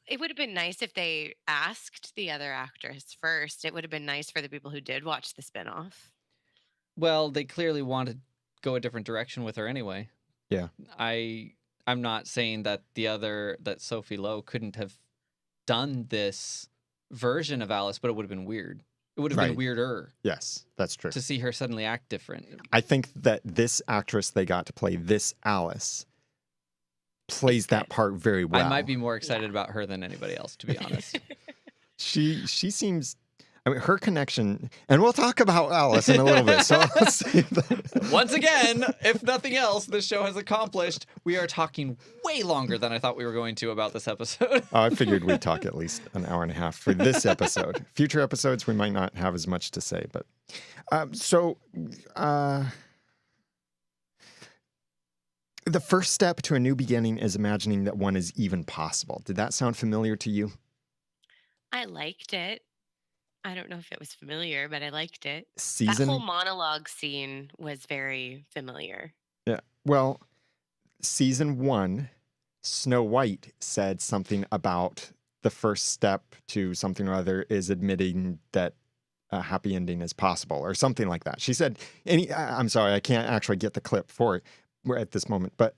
it would have been nice if they asked the other actress first. It would have been nice for the people who did watch the spinoff. Well, they clearly want to go a different direction with her anyway. Yeah. I'm not saying that that Sophie Lowe couldn't have done this version of Alice, but it would have been weird. It would have Right. been weirder Yes, that's true. to see her suddenly act different. I think that this actress they got to play this Alice plays that good. part very well. I might be more excited about her than anybody else, to be honest. She seems. I mean, her connection, and we'll talk about Alice in a little bit. So I'll save that. Once again, if nothing else, this show has accomplished. We are talking way longer than I thought we were going to about this episode. I figured we'd talk at least an hour and a half for this episode. Future episodes, we might not have as much to say, but the first step to a new beginning is imagining that one is even possible. Did that sound familiar to you? I liked it. I don't know if it was familiar, but I liked it. That Season. whole monologue scene was very familiar. Yeah. Well, season 1, Snow White said something about the first step to something or other is admitting that a happy ending is possible or something like that. She said, I'm sorry, I can't actually get the clip for it at this moment, but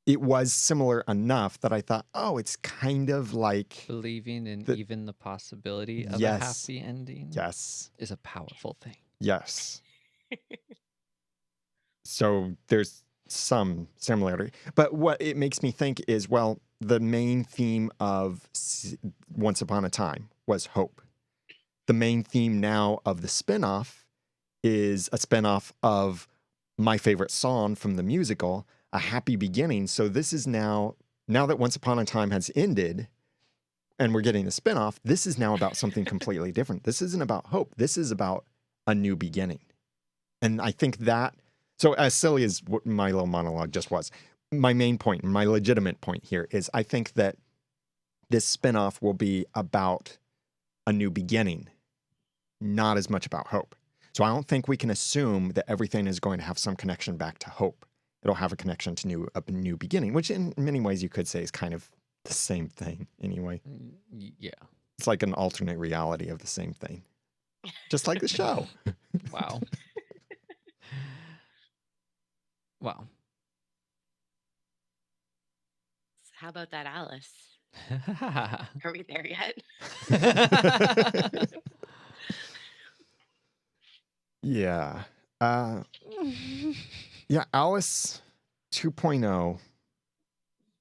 it was similar enough that I thought, oh, it's kind of like, Believing in even the possibility of a Yes. happy ending yes, is a powerful thing. yes. So there's some similarity. But what it makes me think is, well, the main theme of Once Upon a Time was hope. The main theme now of the spinoff is a spinoff of my favorite song from the musical, A Happy Beginning. So this is now that Once Upon a Time has ended and we're getting a spinoff, this is now about something completely different. This isn't about hope. This is about a new beginning. And I think that, so as silly as what my little monologue just was, my main point, my legitimate point here is I think that this spinoff will be about a new beginning, not as much about hope. So I don't think we can assume that everything is going to have some connection back to hope. It'll have a connection to a new beginning, which in many ways you could say is kind of the same thing anyway. Yeah. It's like an alternate reality of the same thing, just like the show. Wow. Wow. How about that, Alice? Are we there yet? Yeah. Yeah, Alice 2.0.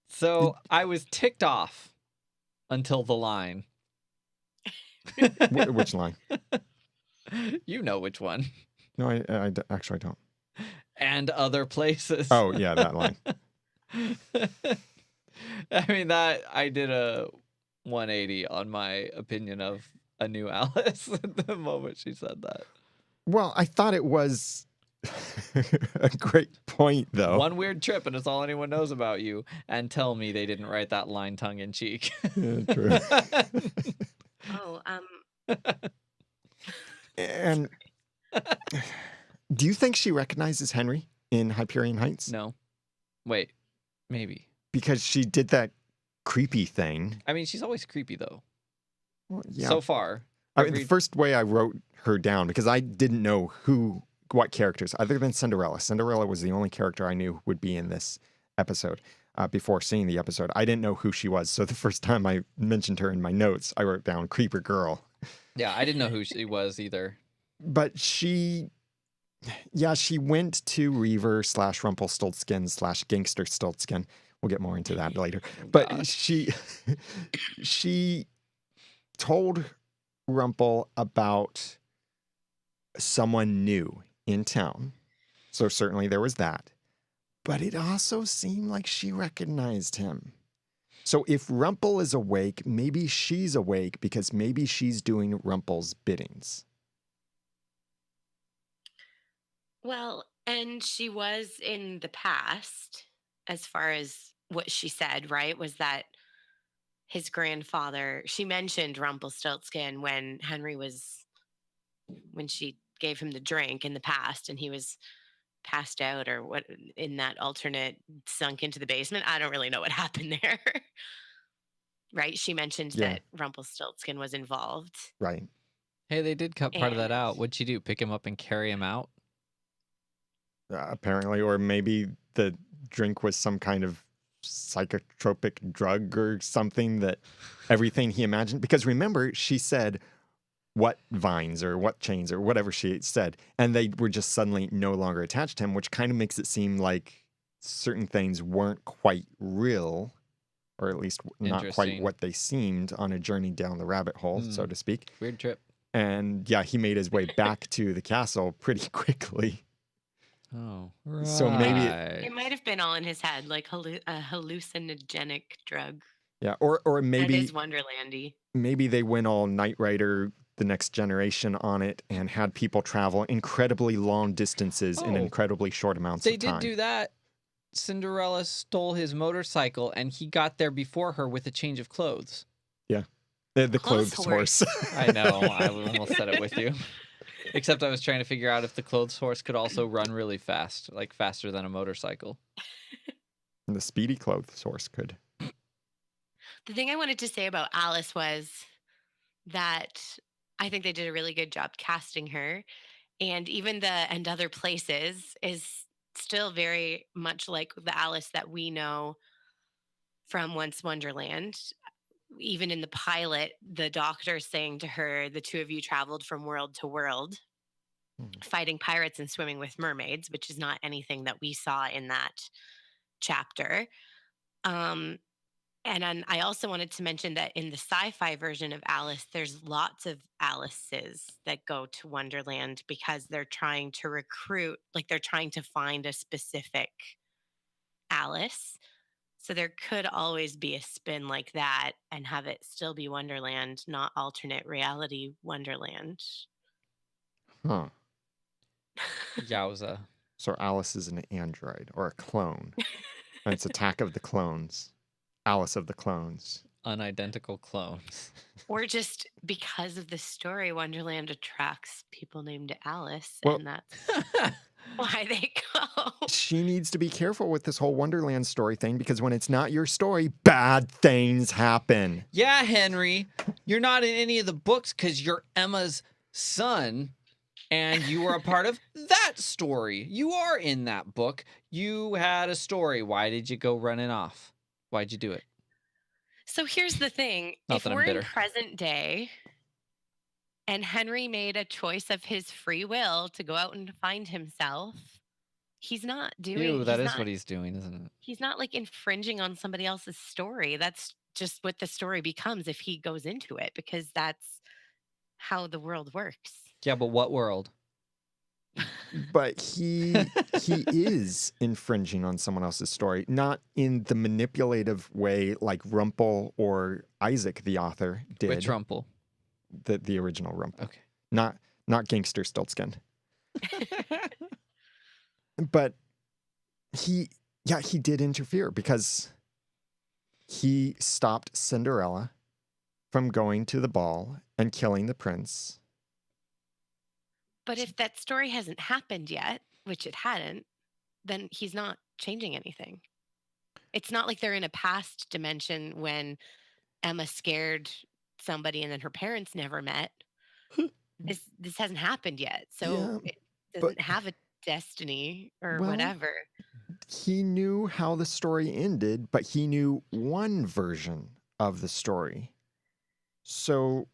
So I was ticked off until the line. Which line? You know which one. No, I actually don't. And other places. Oh, yeah, that line. I mean, that I did a 180 on my opinion of a new Alice at the moment she said that. Well, I thought it was a great point, though. One weird trip, and it's all anyone knows about you. And tell me they didn't write that line tongue in cheek. Yeah, true. Oh, And do you think she recognizes Henry in Hyperion Heights? No. Wait. Maybe. Because she did that creepy thing. I mean, she's always creepy, though. Well, yeah. So far. I mean, the first way I wrote her down, because I didn't know what characters, other than Cinderella. Cinderella was the only character I knew would be in this episode before seeing the episode. I didn't know who she was. So the first time I mentioned her in my notes, I wrote down Creeper Girl. Yeah, I didn't know who she was either. But she went to Reaver / Rumpelstiltskin / Gangster Stiltskin. We'll get more into that later. But gosh. she told Rumpel about someone new in town. So certainly there was that. But it also seemed like she recognized him. So if Rumpel is awake, maybe she's awake because maybe she's doing Rumpel's biddings. well, and she was in the past, as far as what she said, right? Was that his grandfather, she mentioned Rumpelstiltskin when she gave him the drink in the past and he was passed out or what in that alternate sunk into the basement. I don't really know what happened there. Right? She mentioned Yeah. that Rumpelstiltskin was involved. Right. Hey, they did cut part of that And- out. What'd she do? Pick him up and carry him out? Apparently, or maybe the drink was some kind of psychotropic drug or something that everything he imagined. Because remember, she said, what vines or what chains or whatever she said. And they were just suddenly no longer attached to him, which kind of makes it seem like certain things weren't quite real, or at least not quite Interesting. what they seemed on a journey down the rabbit hole, so to speak. Weird trip. And yeah, he made his way back to the castle pretty quickly. Oh, right. So maybe It might have been all in his head, like a hallucinogenic drug. Yeah, or That maybe is Wonderlandy. maybe they went all Knight Rider the next generation on it and had people travel incredibly long distances in Oh. incredibly short amounts They of did time. do that. Cinderella stole his motorcycle, and he got there before her with a change of clothes. Yeah. The Clothes clothes horse. I know. I almost said it with you. Except I was trying to figure out if the clothes horse could also run really fast, like faster than a motorcycle. And the speedy clothes horse could. The thing I wanted to say about Alice was that I think they did a really good job casting her. And even the And Other Places is still very much like the Alice that we know from Once Wonderland. Even in the pilot, the doctor saying to her, the two of you traveled from world to world, fighting pirates and swimming with mermaids, which is not anything that we saw in that chapter. And then I also wanted to mention that in the sci-fi version of Alice, there's lots of Alices that go to Wonderland because they're trying to recruit, like they're trying to find a specific Alice. So there could always be a spin like that and have it still be Wonderland, not alternate reality Wonderland. Huh. Yowza. So Alice is an android or a clone. And it's Attack of the Clones. Alice of the Clones. Unidentical clones. Or just because of the story, Wonderland attracts people named Alice, Well- and that's why they go. She needs to be careful with this whole Wonderland story thing because when it's not your story, bad things happen. Yeah, Henry, you're not in any of the books because you're Emma's son, and you were a part of that story. You are in that book. You had a story. Why did you go running off? Why'd you do it? So here's the thing. Not If that I'm we're in bitter. present day and Henry made a choice of his free will to go out and find himself, he's not doing Ew, that is what he's doing, isn't it? he's not like infringing on somebody else's story. That's just what the story becomes if he goes into it, because that's how the world works. Yeah, but what world? But he is infringing on someone else's story, not in the manipulative way like Rumpel or Isaac, the author, did. Which Rumpel? The original Rumpel. Okay. Not Gangster Stiltskin. But he did interfere because he stopped Cinderella from going to the ball and killing the prince. But if that story hasn't happened yet, which it hadn't, then he's not changing anything. It's not like they're in a past dimension when Emma scared somebody and then her parents never met. This hasn't happened yet. So Yeah, it doesn't have a destiny or Well, whatever. He knew how the story ended, but he knew one version of the story. So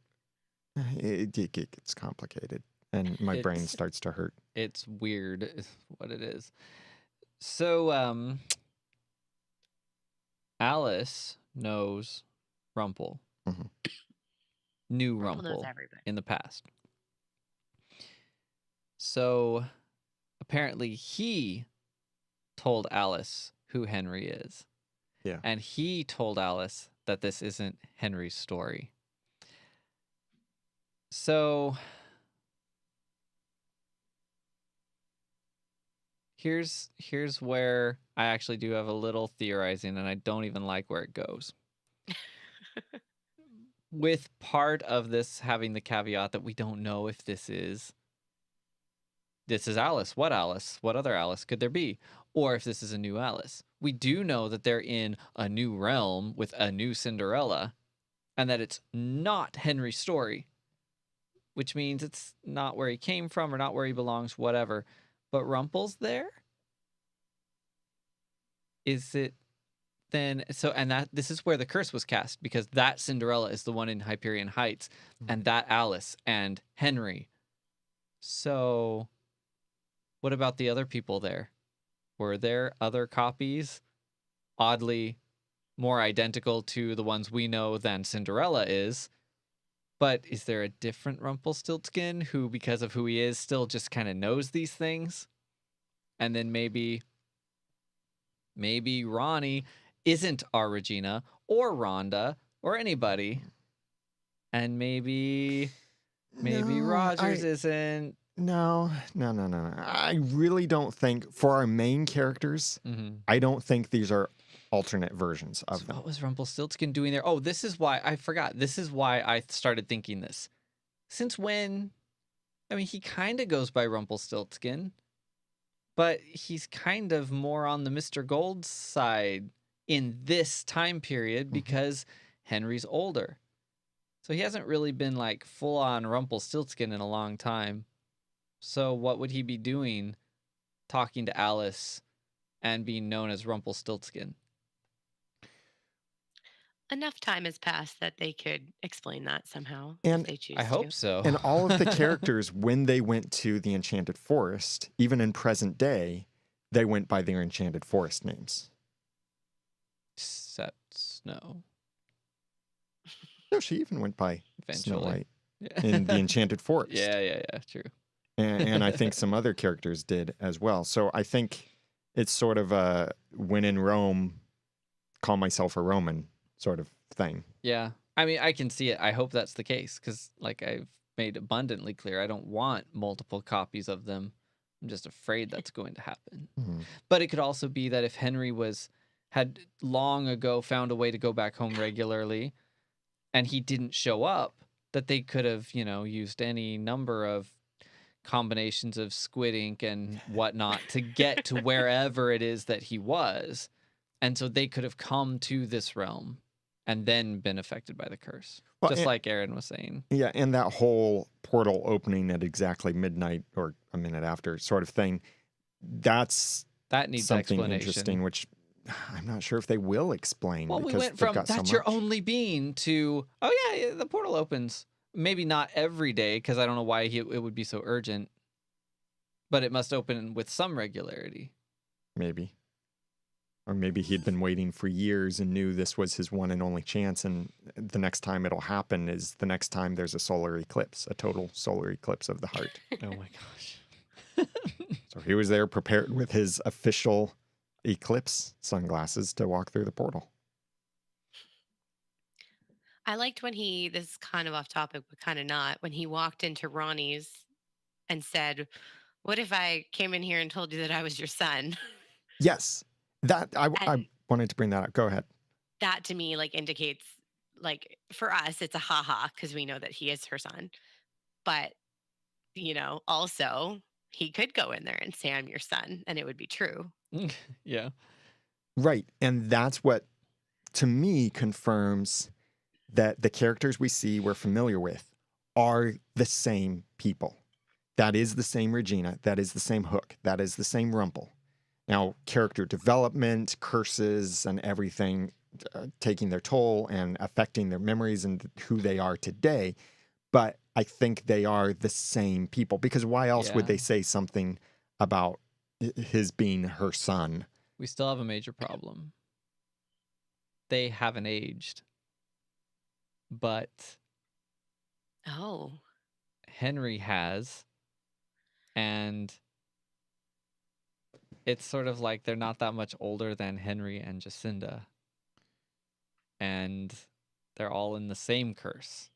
it gets complicated and my brain It's- starts to hurt. It's weird is what it is. So, Alice knows Rumpel. Mhm. Knew Rumpel knows Rumpel everybody. in the past. So, apparently he told Alice who Henry is. Yeah. And he told Alice that this isn't Henry's story. So here's where I actually do have a little theorizing, and I don't even like where it goes. With part of this having the caveat that we don't know if this is Alice. What Alice? What other Alice could there be? Or if this is a new Alice. We do know that they're in a new realm with a new Cinderella, and that it's not Henry's story, which means it's not where he came from or not where he belongs, whatever. But Rumpel's there? Is it then this is where the curse was cast, because that Cinderella is the one in Hyperion Heights, and that Alice and Henry. So what about the other people there? Were there other copies, oddly more identical to the ones we know than Cinderella is? But is there a different Rumpelstiltskin who, because of who he is, still just kind of knows these things? And then maybe Ronnie isn't our Regina or Rhonda or anybody. And maybe Rogers isn't. No. I really don't think, for our main characters, I don't think these are alternate versions of them. What was Rumpelstiltskin doing there? Oh, this is why I forgot. This is why I started thinking this. Since when? I mean, he kind of goes by Rumpelstiltskin, but he's kind of more on the Mr. Gold side in this time period because Henry's older. So he hasn't really been like full on Rumpelstiltskin in a long time. So what would he be doing talking to Alice and being known as Rumpelstiltskin? Enough time has passed that they could explain that somehow And if they choose I to. hope so. And all of the characters, when they went to the Enchanted Forest, even in present day, they went by their Enchanted Forest names. Except Snow. No, she even went by Snow Eventually. White Yeah. in the Enchanted Forest. Yeah, true. And I think some other characters did as well. So I think it's sort of a when in Rome, call myself a Roman sort of thing. Yeah. I mean, I can see it. I hope that's the case because, like I've made abundantly clear, I don't want multiple copies of them. I'm just afraid that's going to happen. Mhm. But it could also be that if Henry had long ago found a way to go back home regularly and he didn't show up, that they could have, used any number of combinations of squid ink and whatnot to get to wherever it is that he was. And so they could have come to this realm and then been affected by the curse. Well, just like Aaron was saying. Yeah, and that whole portal opening at exactly midnight or a minute after sort of thing, that needs something explanation. Interesting, which I'm not sure if they will explain. Well, because we went they've from got that's so your much. only being to, oh yeah, the portal opens. Maybe not every day, because I don't know why it would be so urgent. But it must open with some regularity. Maybe. Or maybe he'd been waiting for years and knew this was his one and only chance. And the next time it'll happen is the next time there's a solar eclipse, a total solar eclipse of the heart. Oh my gosh. So he was there prepared with his official eclipse sunglasses to walk through the portal. I liked when this is kind of off topic, but kind of not, when he walked into Ronnie's and said, "What if I came in here and told you that I was your son?" Yes, that I And wanted to bring that up. Go ahead. that to me indicates, for us, it's a haha because we know that he is her son. But, also he could go in there and say, "I'm your son," and it would be true. Yeah. Right. And that's what, to me, confirms that the characters we see we're familiar with are the same people. That is the same Regina. That is the same Hook. That is the same Rumple. Now, character development, curses, and everything taking their toll and affecting their memories and who they are today. But I think they are the same people, because why else would Yeah. they say something about his being her son? We still have a major problem. They haven't aged. But Oh, Henry has. And it's sort of like they're not that much older than Henry and Jacinda. And they're all in the same curse.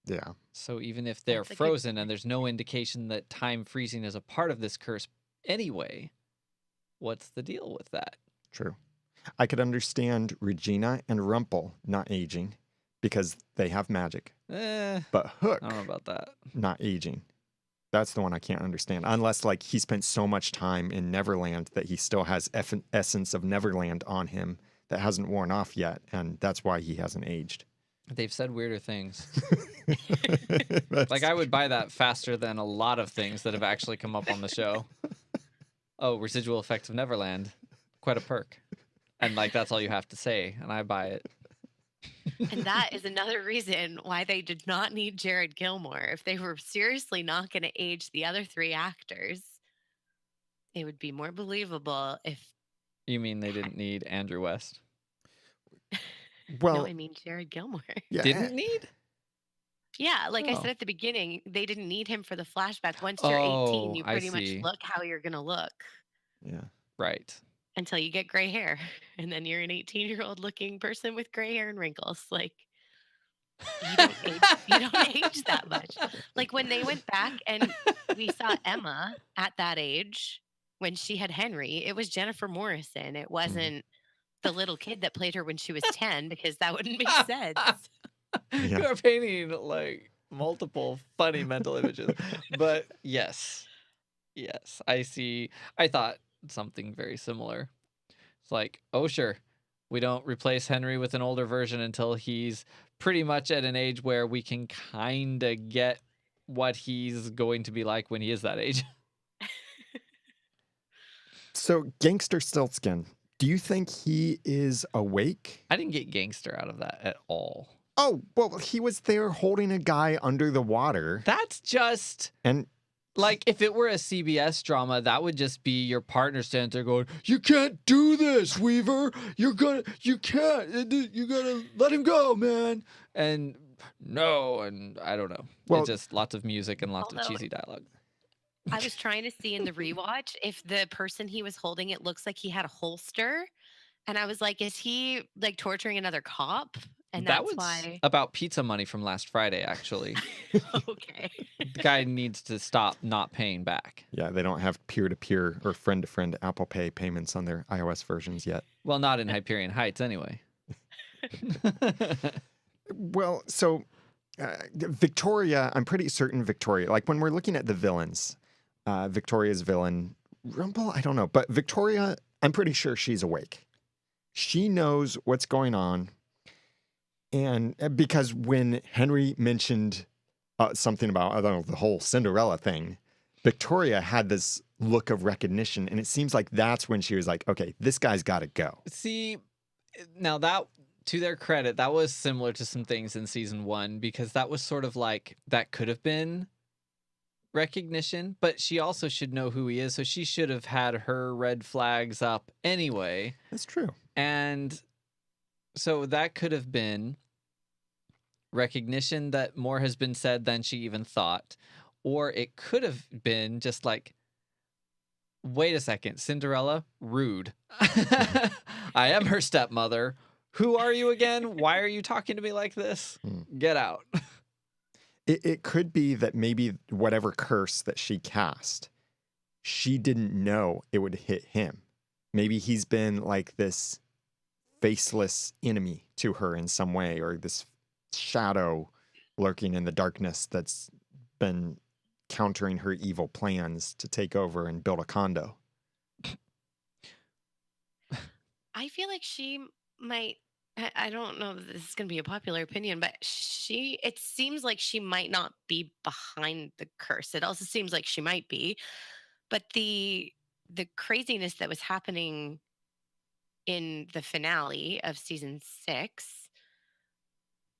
Yeah. So even if they're That's a good frozen and there's no indication that time freezing is a part of this curse anyway, what's the deal with that? True. I could understand Regina and Rumple not aging because they have magic, but Hook I don't know about that. not aging. That's the one I can't understand. Unless, he spent so much time in Neverland that he still has essence of Neverland on him that hasn't worn off yet, and that's why he hasn't aged. They've said weirder things. That's- I would buy that faster than a lot of things that have actually come up on the show. Oh, residual effects of Neverland. Quite a perk. And like that's all you have to say, and I buy it. And that is another reason why they did not need Jared Gilmore. If they were seriously not going to age the other 3 actors, it would be more believable if. You mean they didn't need Andrew West? No, Well, I mean Jared Gilmore. yeah. Didn't need? Yeah, like I Oh. said at the beginning, they didn't need him for the flashback. Once you're 18, Oh, you I pretty much see. look how you're going to look Yeah. Right. until you get gray hair. And then you're an 18-year-old looking person with gray hair and wrinkles. Like, you don't age that much. Like when they went back and we saw Emma at that age when she had Henry, it was Jennifer Morrison. It wasn't the little kid that played her when she was 10, because that wouldn't make sense. Yeah. You're painting like multiple funny mental images. But yes, I see. I thought something very similar. It's like, oh, sure, we don't replace Henry with an older version until he's pretty much at an age where we can kind of get what he's going to be like when he is that age. So, Gangster Stiltskin, do you think he is awake? I didn't get gangster out of that at all. Oh, well, he was there holding a guy under the water. That's just And like if it were a CBS drama, that would just be your partner standing there going, "You can't do this, Weaver. You can't. You gotta let him go, man." And no, and I don't know. Well- It's just lots of music and lots of Although- cheesy dialogue. I was trying to see in the rewatch if the person he was holding, it looks like he had a holster. And I was like, is he like torturing another cop? And that that's was why. about pizza money from last Friday, actually. Okay. The guy needs to stop not paying back. yeah, they don't have peer-to-peer or friend-to-friend Apple Pay payments on their iOS versions yet. Well, not in Hyperion Heights, anyway. Well, so Victoria, I'm pretty certain Victoria, like when we're looking at the villains, Victoria's villain, Rumple, I don't know, but Victoria, I'm pretty sure she's awake. She knows what's going on. And because when Henry mentioned something about, I don't know, the whole Cinderella thing, Victoria had this look of recognition. And it seems like that's when she was like, okay, this guy's got to go. See, now that, to their credit, that was similar to some things in season 1, because that was sort of like, that could have been recognition, but she also should know who he is. So she should have had her red flags up anyway. That's true. And so that could have been recognition that more has been said than she even thought. Or it could have been just like, wait a second, Cinderella, rude. I am her stepmother. Who are you again? Why are you talking to me like this? Get out. It could be that maybe whatever curse that she cast, she didn't know it would hit him. Maybe he's been like this faceless enemy to her in some way, or this shadow lurking in the darkness that's been countering her evil plans to take over and build a condo. I feel like she might. I don't know if this is going to be a popular opinion, but it seems like she might not be behind the curse. It also seems like she might be, but the craziness that was happening in the finale of season 6,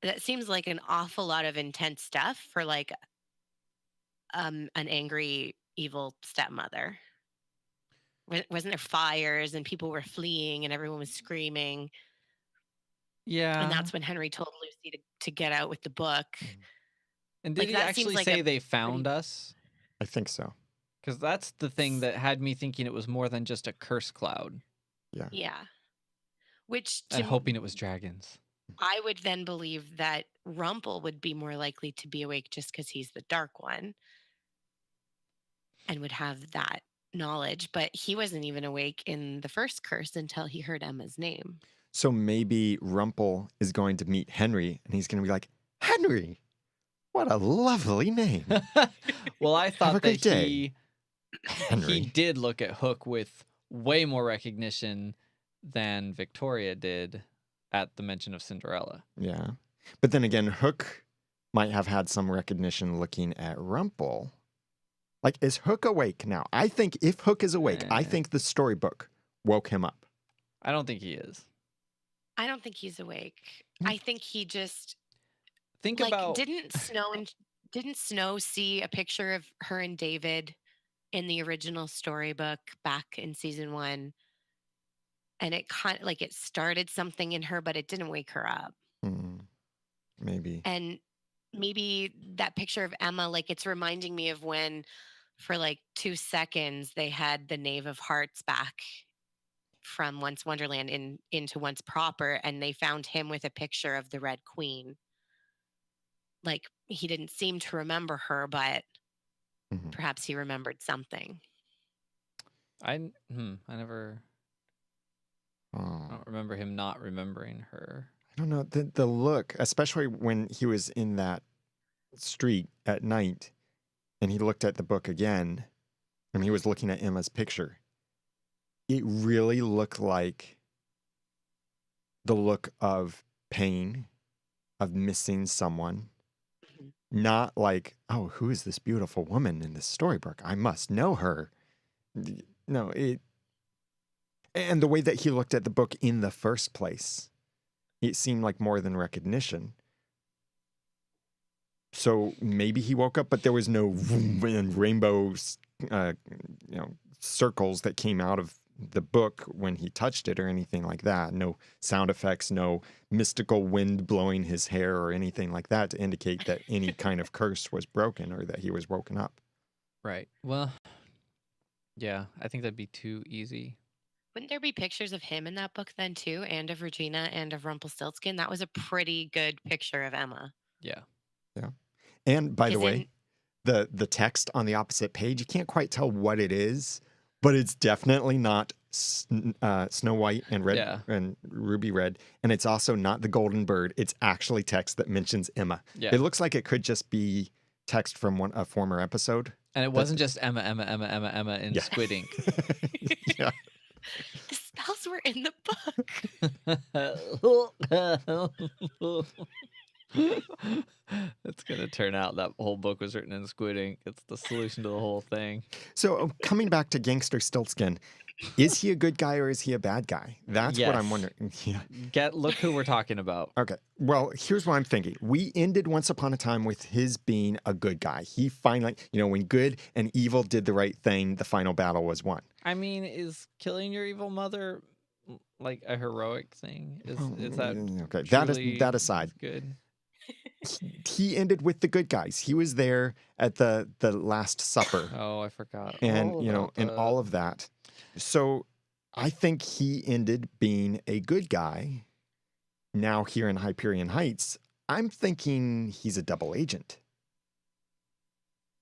that seems like an awful lot of intense stuff for like an angry, evil stepmother. Wasn't there fires and people were fleeing and everyone was screaming? Yeah. And that's when Henry told Lucy to get out with the book. And did like, he that seems actually like say a they found us? I think so. Because that's the thing that had me thinking it was more than just a curse cloud Yeah. Which and hoping it was dragons. I would then believe that Rumple would be more likely to be awake just because he's the dark one and would have that knowledge. But he wasn't even awake in the first curse until he heard Emma's name. So maybe Rumple is going to meet Henry and he's going to be like, Henry, what a lovely name. Well, I Have a thought that great day, he Henry. did look at Hook with way more recognition than Victoria did at the mention of Cinderella. Yeah. But then again, Hook might have had some recognition looking at Rumple. Like, is Hook awake now? I think if Hook is awake, I think the storybook woke him up. I don't think he is. I don't think he's awake. I think he just Think like about didn't Snow see a picture of her and David in the original storybook back in season 1, and it kind of like it started something in her, but it didn't wake her up. Maybe. And maybe that picture of Emma, like it's reminding me of when for like 2 seconds they had the Knave of Hearts back from Once Wonderland into Once Proper, and they found him with a picture of the Red Queen. Like he didn't seem to remember her, but perhaps he remembered something. I never. I don't remember him not remembering her. I don't know. The look, especially when he was in that street at night and he looked at the book again and he was looking at Emma's picture. It really looked like the look of pain, of missing someone. Not like, oh, who is this beautiful woman in this storybook? I must know her. No, and the way that he looked at the book in the first place, it seemed like more than recognition. So maybe he woke up, but there was no rainbow, circles that came out of the book when he touched it or anything like that. No sound effects, no mystical wind blowing his hair or anything like that to indicate that any kind of curse was broken or that he was woken up. Right. Well, yeah, I think that'd be too easy. Wouldn't there be pictures of him in that book then too, and of Regina and of Rumpelstiltskin? That was a pretty good picture of Emma. Yeah. Yeah. And by the way, the text on the opposite page, you can't quite tell what it is, but it's definitely not Snow White and Red and Ruby Red, and it's also not the Golden Bird. It's actually text that mentions Emma. Yeah. It looks like it could just be text from a former episode. And it wasn't just Emma in Squid Ink. Yeah. The spells were in the book. It's going to turn out that whole book was written in Squid Ink. It's the solution to the whole thing. So coming back to Gangster Stiltskin, is he a good guy or is he a bad guy? That's what I'm wondering. Yeah. Look who we're talking about. Okay. Well, here's what I'm thinking. We ended Once Upon a Time with his being a good guy. He finally, when good and evil did the right thing, the final battle was won. I mean, is killing your evil mother like a heroic thing? Is that okay? That aside, good. He ended with the good guys. He was there at the Last Supper. Oh, I forgot. And and all of that. So I think he ended being a good guy. Now here in Hyperion Heights, I'm thinking he's a double agent.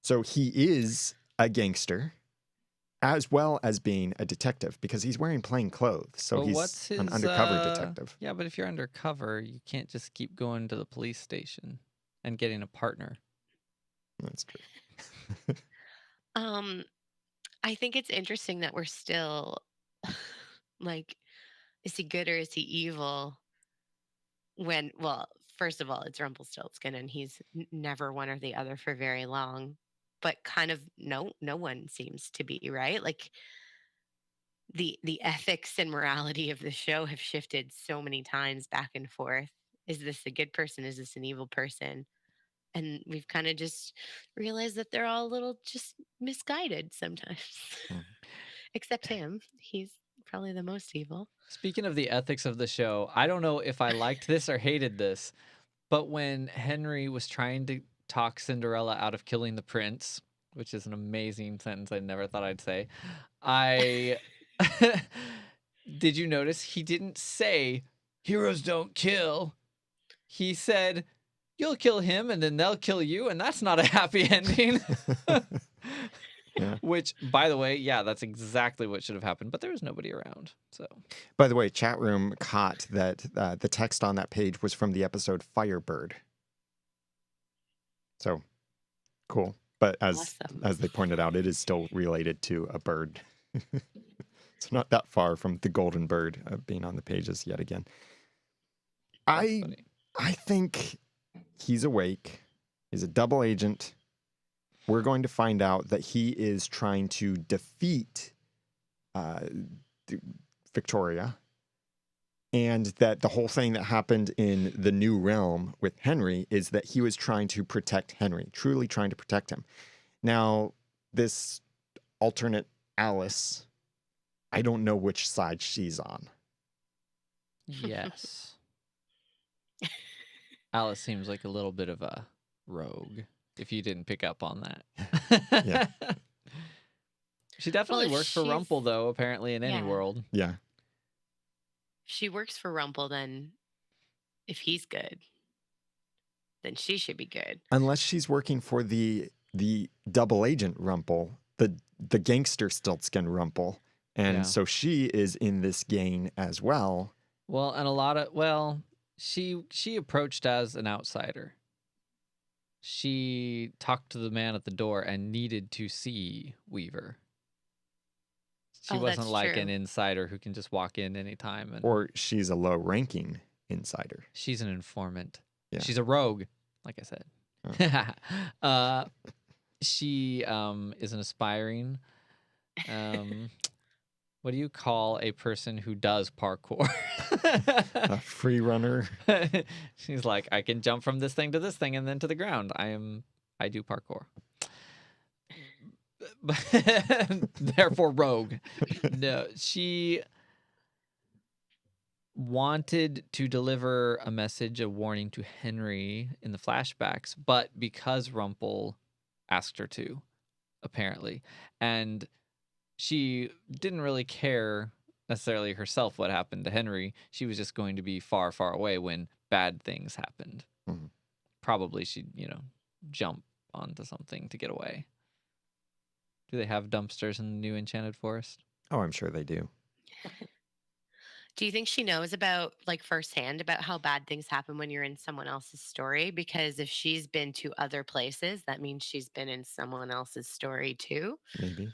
So he is a gangster as well as being a detective because he's wearing plain clothes. So he's an undercover detective. Yeah, but if you're undercover, you can't just keep going to the police station and getting a partner. That's true. I think it's interesting that we're still like, is he good or is he evil? When, well, first of all, it's Rumpelstiltskin and he's never one or the other for very long. But kind of no one seems to be, right? Like the ethics and morality of the show have shifted so many times back and forth. Is this a good person? Is this an evil person? And we've kind of just realized that they're all a little just misguided sometimes. Except him. He's probably the most evil. Speaking of the ethics of the show, I don't know if I liked this or hated this, but when Henry was trying to talk Cinderella out of killing the prince, which is an amazing sentence I never thought I'd say, did you notice he didn't say, heroes don't kill? He said, you'll kill him and then they'll kill you, and that's not a happy ending. Yeah. Which, by the way, that's exactly what should have happened, but there was nobody around. So, by the way, chat room caught that the text on that page was from the episode Firebird. So, cool. But as they pointed out, it is still related to a bird. It's not that far from the golden bird being on the pages yet again. I think he's awake. He's a double agent. We're going to find out that he is trying to defeat Victoria And that the whole thing that happened in the new realm with Henry is that he was trying to protect Henry, truly trying to protect him. Now, this alternate Alice, I don't know which side she's on. Yes. Alice seems like a little bit of a rogue, if you didn't pick up on that. Yeah. She definitely if works for she's- Rumple, though, apparently, in any Yeah. world. Yeah. If she works for Rumple, then if he's good, then she should be good. Unless she's working for the double agent Rumple, the gangster Stiltskin Rumple. And Yeah. so she is in this gang as well. Well, and a lot of, well, she approached as an outsider. She talked to the man at the door and needed to see Weaver. She Oh, wasn't that's like true. an insider who can just walk in anytime. And Or she's a low ranking insider. she's an informant. Yeah. She's a rogue, like I said. She is an aspiring. What do you call a person who does parkour? A free runner. She's like, I can jump from this thing to this thing and then to the ground. I do parkour. Therefore, rogue. No, she wanted to deliver a message, a warning to Henry in the flashbacks, but because Rumple asked her to, apparently, and she didn't really care necessarily herself what happened to Henry. She was just going to be far, far away when bad things happened. Mhm. Probably she'd, jump onto something to get away. Do they have dumpsters in the new Enchanted Forest? Oh, I'm sure they do. Do you think she knows about, like, firsthand about how bad things happen when you're in someone else's story? Because if she's been to other places, that means she's been in someone else's story too. Maybe.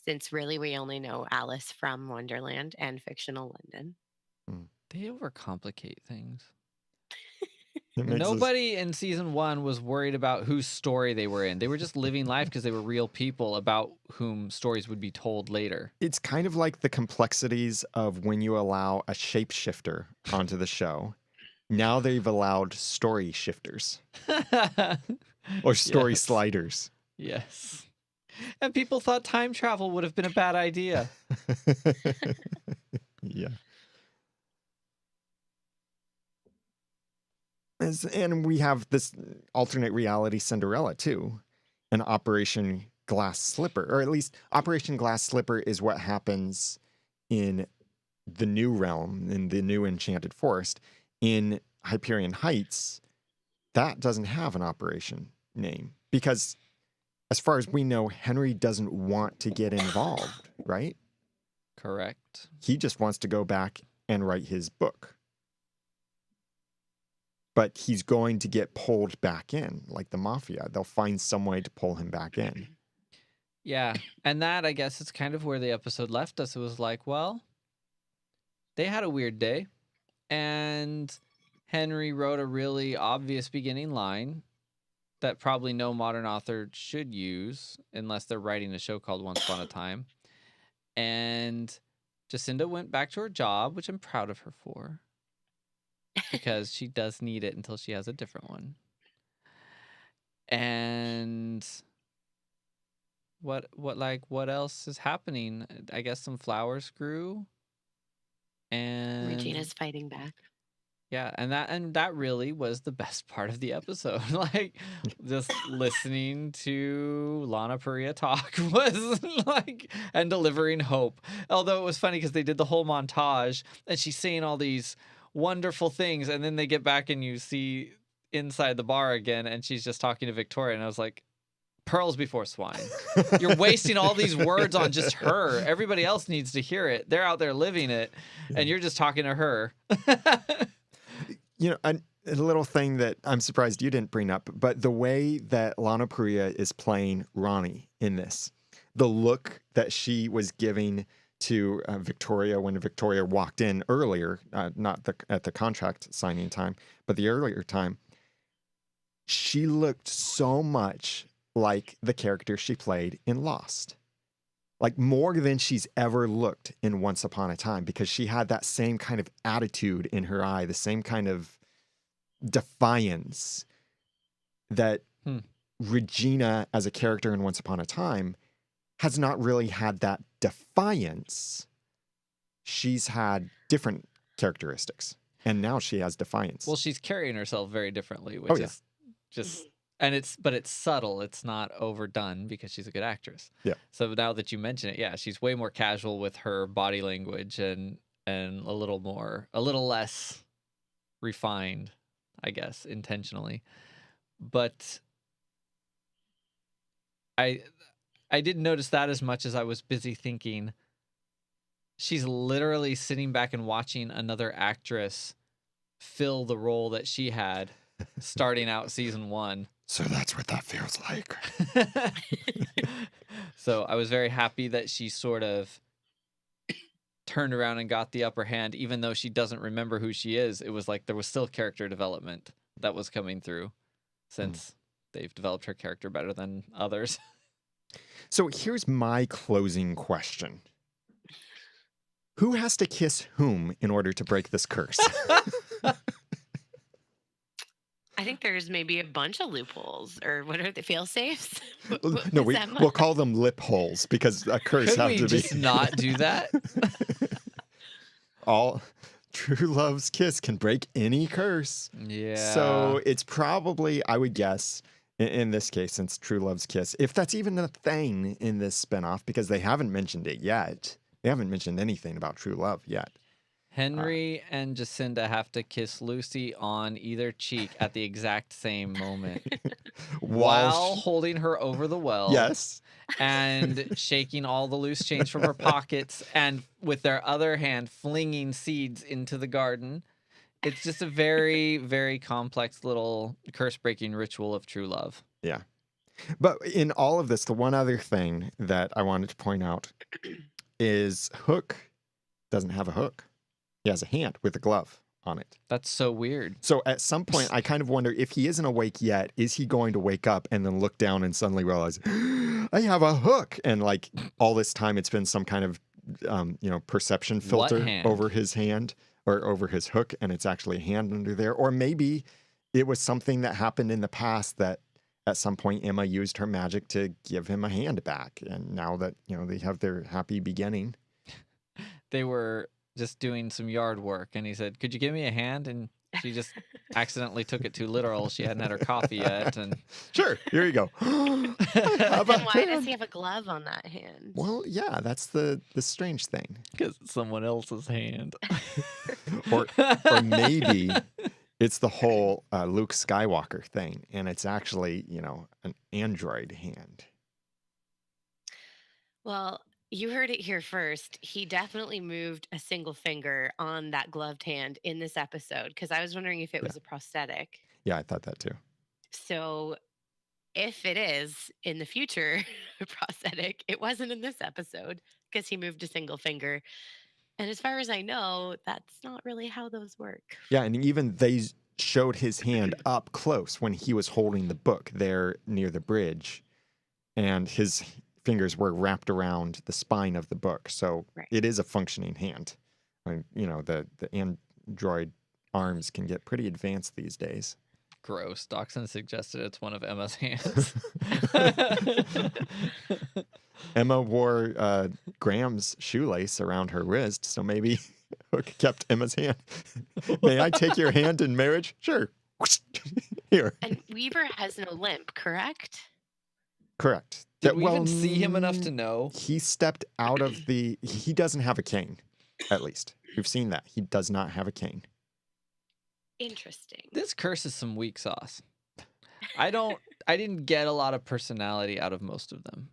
Since really we only know Alice from Wonderland and fictional London. They overcomplicate things. It makes us- Nobody in season 1 was worried about whose story they were in. They were just living life because they were real people about whom stories would be told later. It's kind of like the complexities of when you allow a shapeshifter onto the show. Now they've allowed story shifters or story Yes. sliders. Yes. And people thought time travel would have been a bad idea. Yeah. And we have this alternate reality Cinderella too, an Operation Glass Slipper, or at least Operation Glass Slipper is what happens in the new realm, in the new Enchanted Forest. In Hyperion Heights, that doesn't have an operation name because, as far as we know, Henry doesn't want to get involved, right? Correct. He just wants to go back and write his book. But he's going to get pulled back in, like the mafia. They'll find some way to pull him back in. Yeah. And that, I guess, is kind of where the episode left us. It was like, well, they had a weird day. And Henry wrote a really obvious beginning line that probably no modern author should use unless they're writing a show called Once Upon a Time. And Jacinda went back to her job, which I'm proud of her for, because she does need it until she has a different one. And what else is happening? I guess some flowers grew. And Regina's fighting back. yeah, and that really was the best part of the episode. Like, just listening to Lana Parrilla talk was like, and delivering hope. Although it was funny because they did the whole montage and she's saying all these wonderful things, and then they get back and you see inside the bar again, and she's just talking to Victoria, and I was like, pearls before swine. You're wasting all these words on just her. Everybody else needs to hear it. They're out there living it, and you're just talking to her. You know, a little thing that I'm surprised you didn't bring up, but the way that Lana Parrilla is playing Ronnie in this, the look that she was giving to Victoria when Victoria walked in earlier, not at the contract signing time, but the earlier time, she looked so much like the character she played in Lost. like more than she's ever looked in Once Upon a Time, because she had that same kind of attitude in her eye, the same kind of defiance that Regina as a character in Once Upon a Time has not really had. That defiance. She's had different characteristics, and now she has defiance. Well, she's carrying herself very differently, which Oh, yeah. is just, and it's subtle. It's not overdone because she's a good actress. Yeah. So now that you mention it, yeah, she's way more casual with her body language and a little less refined, I guess, intentionally. But I didn't notice that as much as I was busy thinking she's literally sitting back and watching another actress fill the role that she had starting out season 1. So that's what that feels like. So I was very happy that she sort of turned around and got the upper hand, even though she doesn't remember who she is. It was like there was still character development that was coming through, since they've developed her character better than others. So here's my closing question. Who has to kiss whom in order to break this curse? I think there's maybe a bunch of loopholes, or what are the fail-safes? No, Is that we'll call them lip holes, because a curse Could have we to just be. not do that? All true love's kiss can break any curse. Yeah. So it's probably, I would guess, in this case, since true love's kiss, if that's even a thing in this spinoff, because they haven't mentioned it yet. They haven't mentioned anything about true love yet. Henry and Jacinda have to kiss Lucy on either cheek at the exact same moment while holding her over the well. Yes. And shaking all the loose change from her pockets, and with their other hand flinging seeds into the garden. It's just a very, very complex little curse-breaking ritual of true love. Yeah. But in all of this, the one other thing that I wanted to point out is Hook doesn't have a hook. He has a hand with a glove on it. That's so weird. So at some point, I kind of wonder, if he isn't awake yet, is he going to wake up and then look down and suddenly realize, I have a hook? And like all this time, it's been some kind of, perception filter over his hand or over his hook, and it's actually a hand under there. Or maybe it was something that happened in the past that at some point Emma used her magic to give him a hand back. And now that, they have their happy beginning. They were just doing some yard work, and he said, "Could you give me a hand?" And she just accidentally took it too literal. She hadn't had her coffee yet, and sure, here you go. Then why does he have a glove on that hand? Well, yeah, that's the strange thing. Because it's someone else's hand. or maybe it's the whole Luke Skywalker thing, and it's actually, an android hand. Well, you heard it here first. He definitely moved a single finger on that gloved hand in this episode, because I was wondering if it was a prosthetic. Yeah, I thought that too. So if it is in the future prosthetic, it wasn't in this episode because he moved a single finger. And as far as I know, that's not really how those work. Yeah, and even they showed his hand up close when he was holding the book there near the bridge, and his fingers were wrapped around the spine of the book. So It is a functioning hand. I mean, the android arms can get pretty advanced these days. Gross. Dachshund suggested it's one of Emma's hands. Emma wore Graham's shoelace around her wrist, so maybe Hook kept Emma's hand. May I take your hand in marriage? Sure. Here. And Weaver has no limp, correct? Correct. Did we even see him enough to know? He stepped out of he doesn't have a cane, at least. We've seen that. He does not have a cane. Interesting. This curse is some weak sauce. I didn't get a lot of personality out of most of them,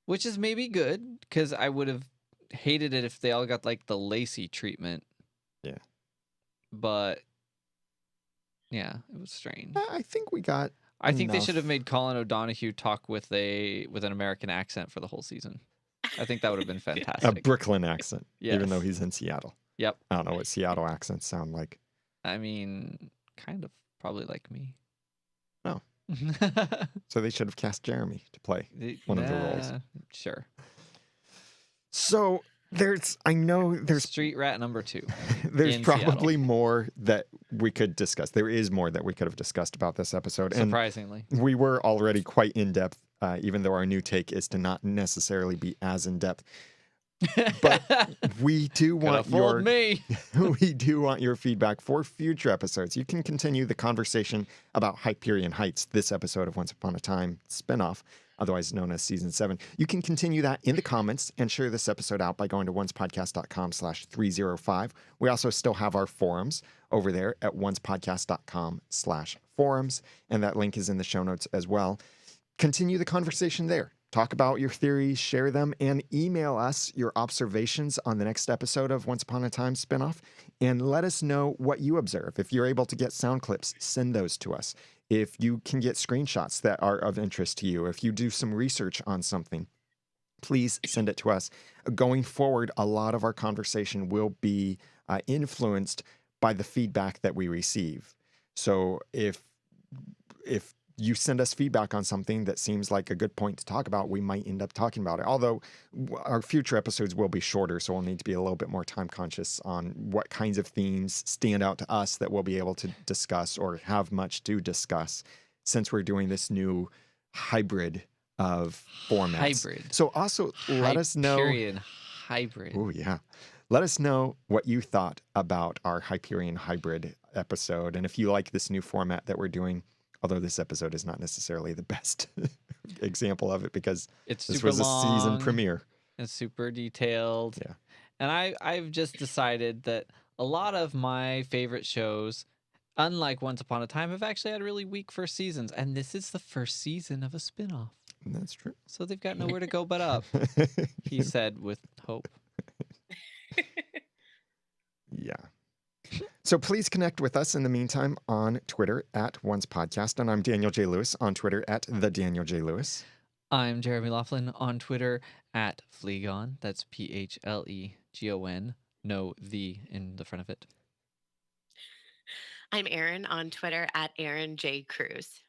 which is maybe good, because I would have hated it if they all got like the Lacey treatment. Yeah. But yeah, it was strange. I think we got I think they enough. should have made Colin O'Donoghue talk with an American accent for the whole season. I think that would have been a fantastic. Brooklyn accent, Yes. even though he's in Seattle. Yep. I don't know what Seattle accents sound like. I mean, kind of probably like me. Oh. So they should have cast Jeremy to play one of the roles. Sure. So I know there's Street rat number 2. there's in probably more that we could discuss. There is more that we could have discussed about this episode. And Surprisingly. we were already quite in depth, even though our new take is to not necessarily be as in depth. But we do want we do want your feedback for future episodes. You can continue the conversation about Hyperion Heights, this episode of Once Upon a Time spinoff, otherwise known as season 7. You can continue that in the comments and share this episode out by going to oncepodcast.com/305. We also still have our forums over there at oncepodcast.com/forums, and that link is in the show notes as well. Continue the conversation there. Talk about your theories, share them, and email us your observations on the next episode of Once Upon a Time spinoff. And let us know what you observe. If you're able to get sound clips, send those to us. If you can get screenshots that are of interest to you, if you do some research on something, please send it to us. Going forward, a lot of our conversation will be influenced by the feedback that we receive. So if you send us feedback on something that seems like a good point to talk about, we might end up talking about it. Although our future episodes will be shorter, so we'll need to be a little bit more time conscious on what kinds of themes stand out to us that we'll be able to discuss or have much to discuss, since we're doing this new hybrid of formats. So also let us know. Hyperion hybrid. Oh, yeah. Let us know what you thought about our Hyperion hybrid episode. And if you like this new format that we're doing, although this episode is not necessarily the best example of it because this was a season premiere. And super detailed. Yeah. And I've just decided that a lot of my favorite shows, unlike Once Upon a Time, have actually had really weak first seasons. And this is the first season of a spinoff. That's true. So they've got nowhere to go but up, he said with hope. Yeah. So please connect with us in the meantime on Twitter at Once Podcast. And I'm Daniel J. Lewis on Twitter at The Daniel J. Lewis. I'm Jeremy Laughlin on Twitter at Phlegon. That's Phlegon. No the in the front of it. I'm Erin on Twitter at Erin J. Cruz.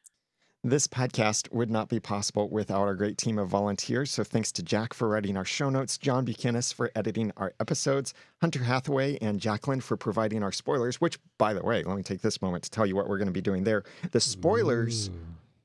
This podcast would not be possible without our great team of volunteers, so thanks to Jack for writing our show notes, John Buchanan for editing our episodes, Hunter Hathaway and Jacqueline for providing our spoilers, which, by the way, let me take this moment to tell you what we're going to be doing there. The spoilers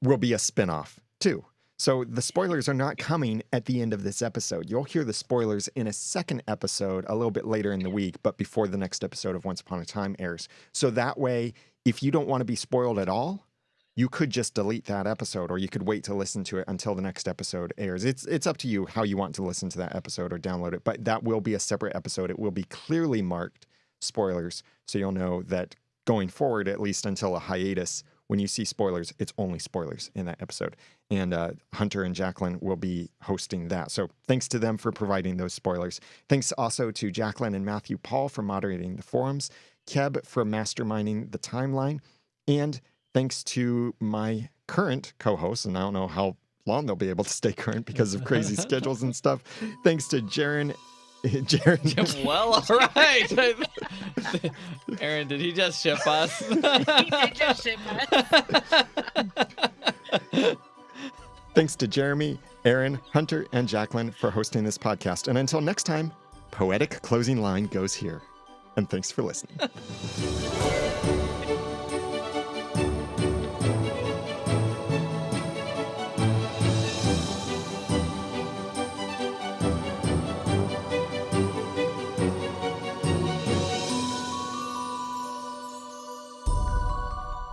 will be a spinoff, too. So the spoilers are not coming at the end of this episode. You'll hear the spoilers in a second episode a little bit later in the week, but before the next episode of Once Upon a Time airs. So that way, if you don't want to be spoiled at all, you could just delete that episode, or you could wait to listen to it until the next episode airs. It's up to you how you want to listen to that episode or download it, but that will be a separate episode. It will be clearly marked spoilers, so you'll know that going forward, at least until a hiatus, when you see spoilers, it's only spoilers in that episode. And Hunter and Jacqueline will be hosting that. So thanks to them for providing those spoilers. Thanks also to Jacqueline and Matthew Paul for moderating the forums, Keb for masterminding the timeline, and thanks to my current co-hosts, and I don't know how long they'll be able to stay current because of crazy schedules and stuff. Thanks to Jaron. Well, all right. Aaron, did he just ship us? He did just ship us. Thanks to Jeremy, Aaron, Hunter, and Jacqueline for hosting this podcast. And until next time, poetic closing line goes here. And thanks for listening.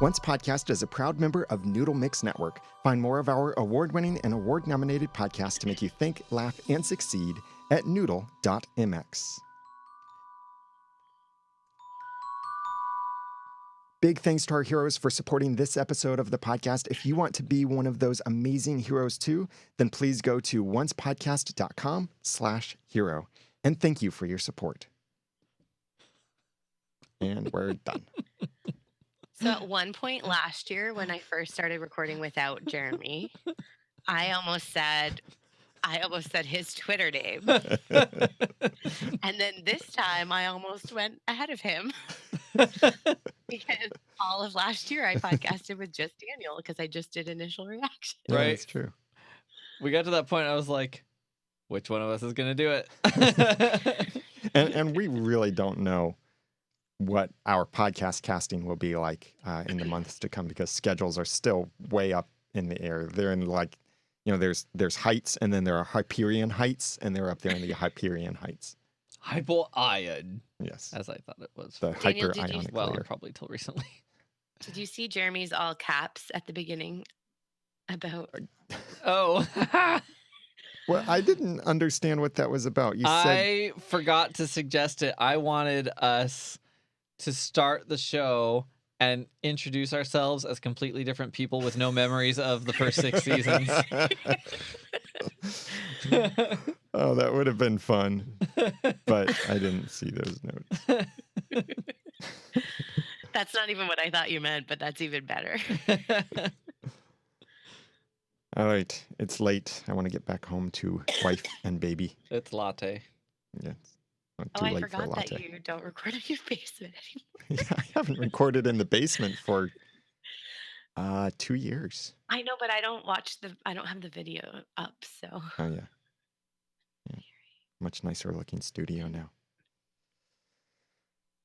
Once Podcast is a proud member of Noodle.mx Network. Find more of our award-winning and award-nominated podcasts to make you think, laugh, and succeed at Noodle.mx. Big thanks to our heroes for supporting this episode of the podcast. If you want to be one of those amazing heroes too, then please go to oncepodcast.com/hero. And thank you for your support. And we're done. So at one point last year, when I first started recording without Jeremy, I almost said his Twitter name. And then this time I almost went ahead of him. Because all of last year I podcasted with just Daniel because I just did initial reaction. Yeah, Right. that's true. We got to that point. I was like, which one of us is going to do it. And we really don't know what our podcast casting will be like in the months to come because schedules are still way up in the air. They're in like, there's Heights and then there are Hyperion Heights and they're up there in the Hyperion Heights. Hypoion, Yes. as I thought it was. The Daniel, hyper-ionic Well, layer. probably till recently. Did you see Jeremy's all caps at the beginning about? Oh. Well, I didn't understand what that was about. You said I forgot to suggest it. I wanted us to start the show and introduce ourselves as completely different people with no memories of the first 6 seasons. Oh, that would have been fun. But I didn't see those notes. That's not even what I thought you meant, but that's even better. All right. It's late. I want to get back home to wife and baby. It's latte. Yeah. It's not Oh, too I late for a forgot that latte. you don't record in your basement anymore. Yeah, I haven't recorded in the basement for 2 years. I know, but I don't have the video up, so. Oh, yeah. Much nicer looking studio now.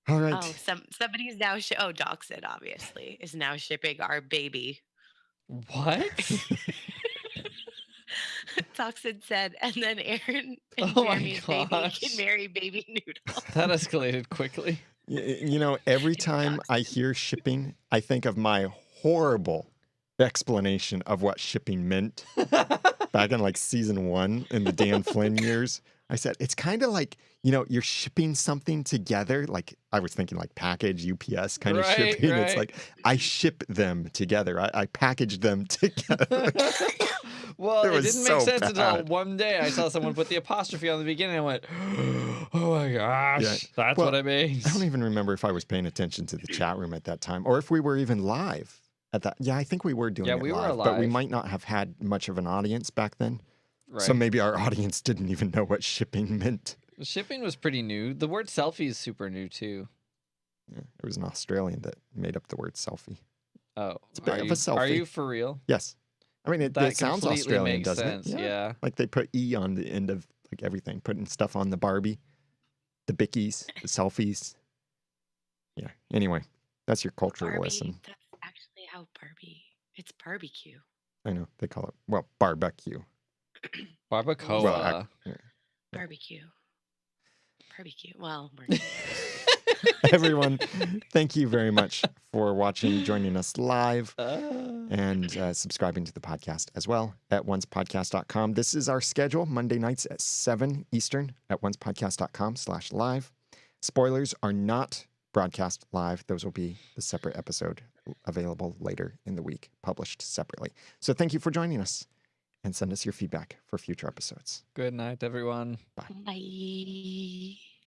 All right. Oh, somebody's now Doxit obviously is now shipping our baby. What? Doxit said, and then Aaron and Oh my Jeremy's baby gosh. can marry baby Noodle. That escalated quickly. Every time I hear shipping, I think of my horrible explanation of what shipping meant back in like season 1 in the Dan Flynn years. I said, it's kind of like, you're shipping something together. Like I was thinking like package, UPS kind of Right, shipping. It's right. like I ship them together. I package them together. Well, It it was didn't so make sense until bad. one day I saw someone put the apostrophe on the beginning and I went, oh my gosh, Yeah. that's Well, what it means. I don't even remember if I was paying attention to the chat room at that time or if we were even live at that. Yeah, I think we were doing Yeah, it we were live, but we live. might not have had much of an audience back then. Right. So maybe our audience didn't even know what shipping meant. Shipping was pretty new. The word selfie is super new too. Yeah, it was an Australian that made up the word selfie. Oh, It's a bit are of you, a selfie. Are you for real? Yes. I mean, it That sounds completely Australian, makes doesn't sense. it? Yeah. Like they put E on the end of like everything, putting stuff on the Barbie, the Bickies, the selfies. Yeah. Anyway, that's your cultural Barbie, lesson. that's actually how it's barbecue. I know they call it, well, barbecue. Barbacoa. Well, yeah. Barbecue. Well, we're Everyone, thank you very much for watching, joining us live, Uh, and subscribing to the podcast as well at oncepodcast.com. This is our schedule, Monday nights at 7 Eastern at oncepodcast.com/live. Spoilers are not broadcast live. Those will be the separate episode available later in the week, published separately. So thank you for joining us, and send us your feedback for future episodes. Good night, everyone. Bye.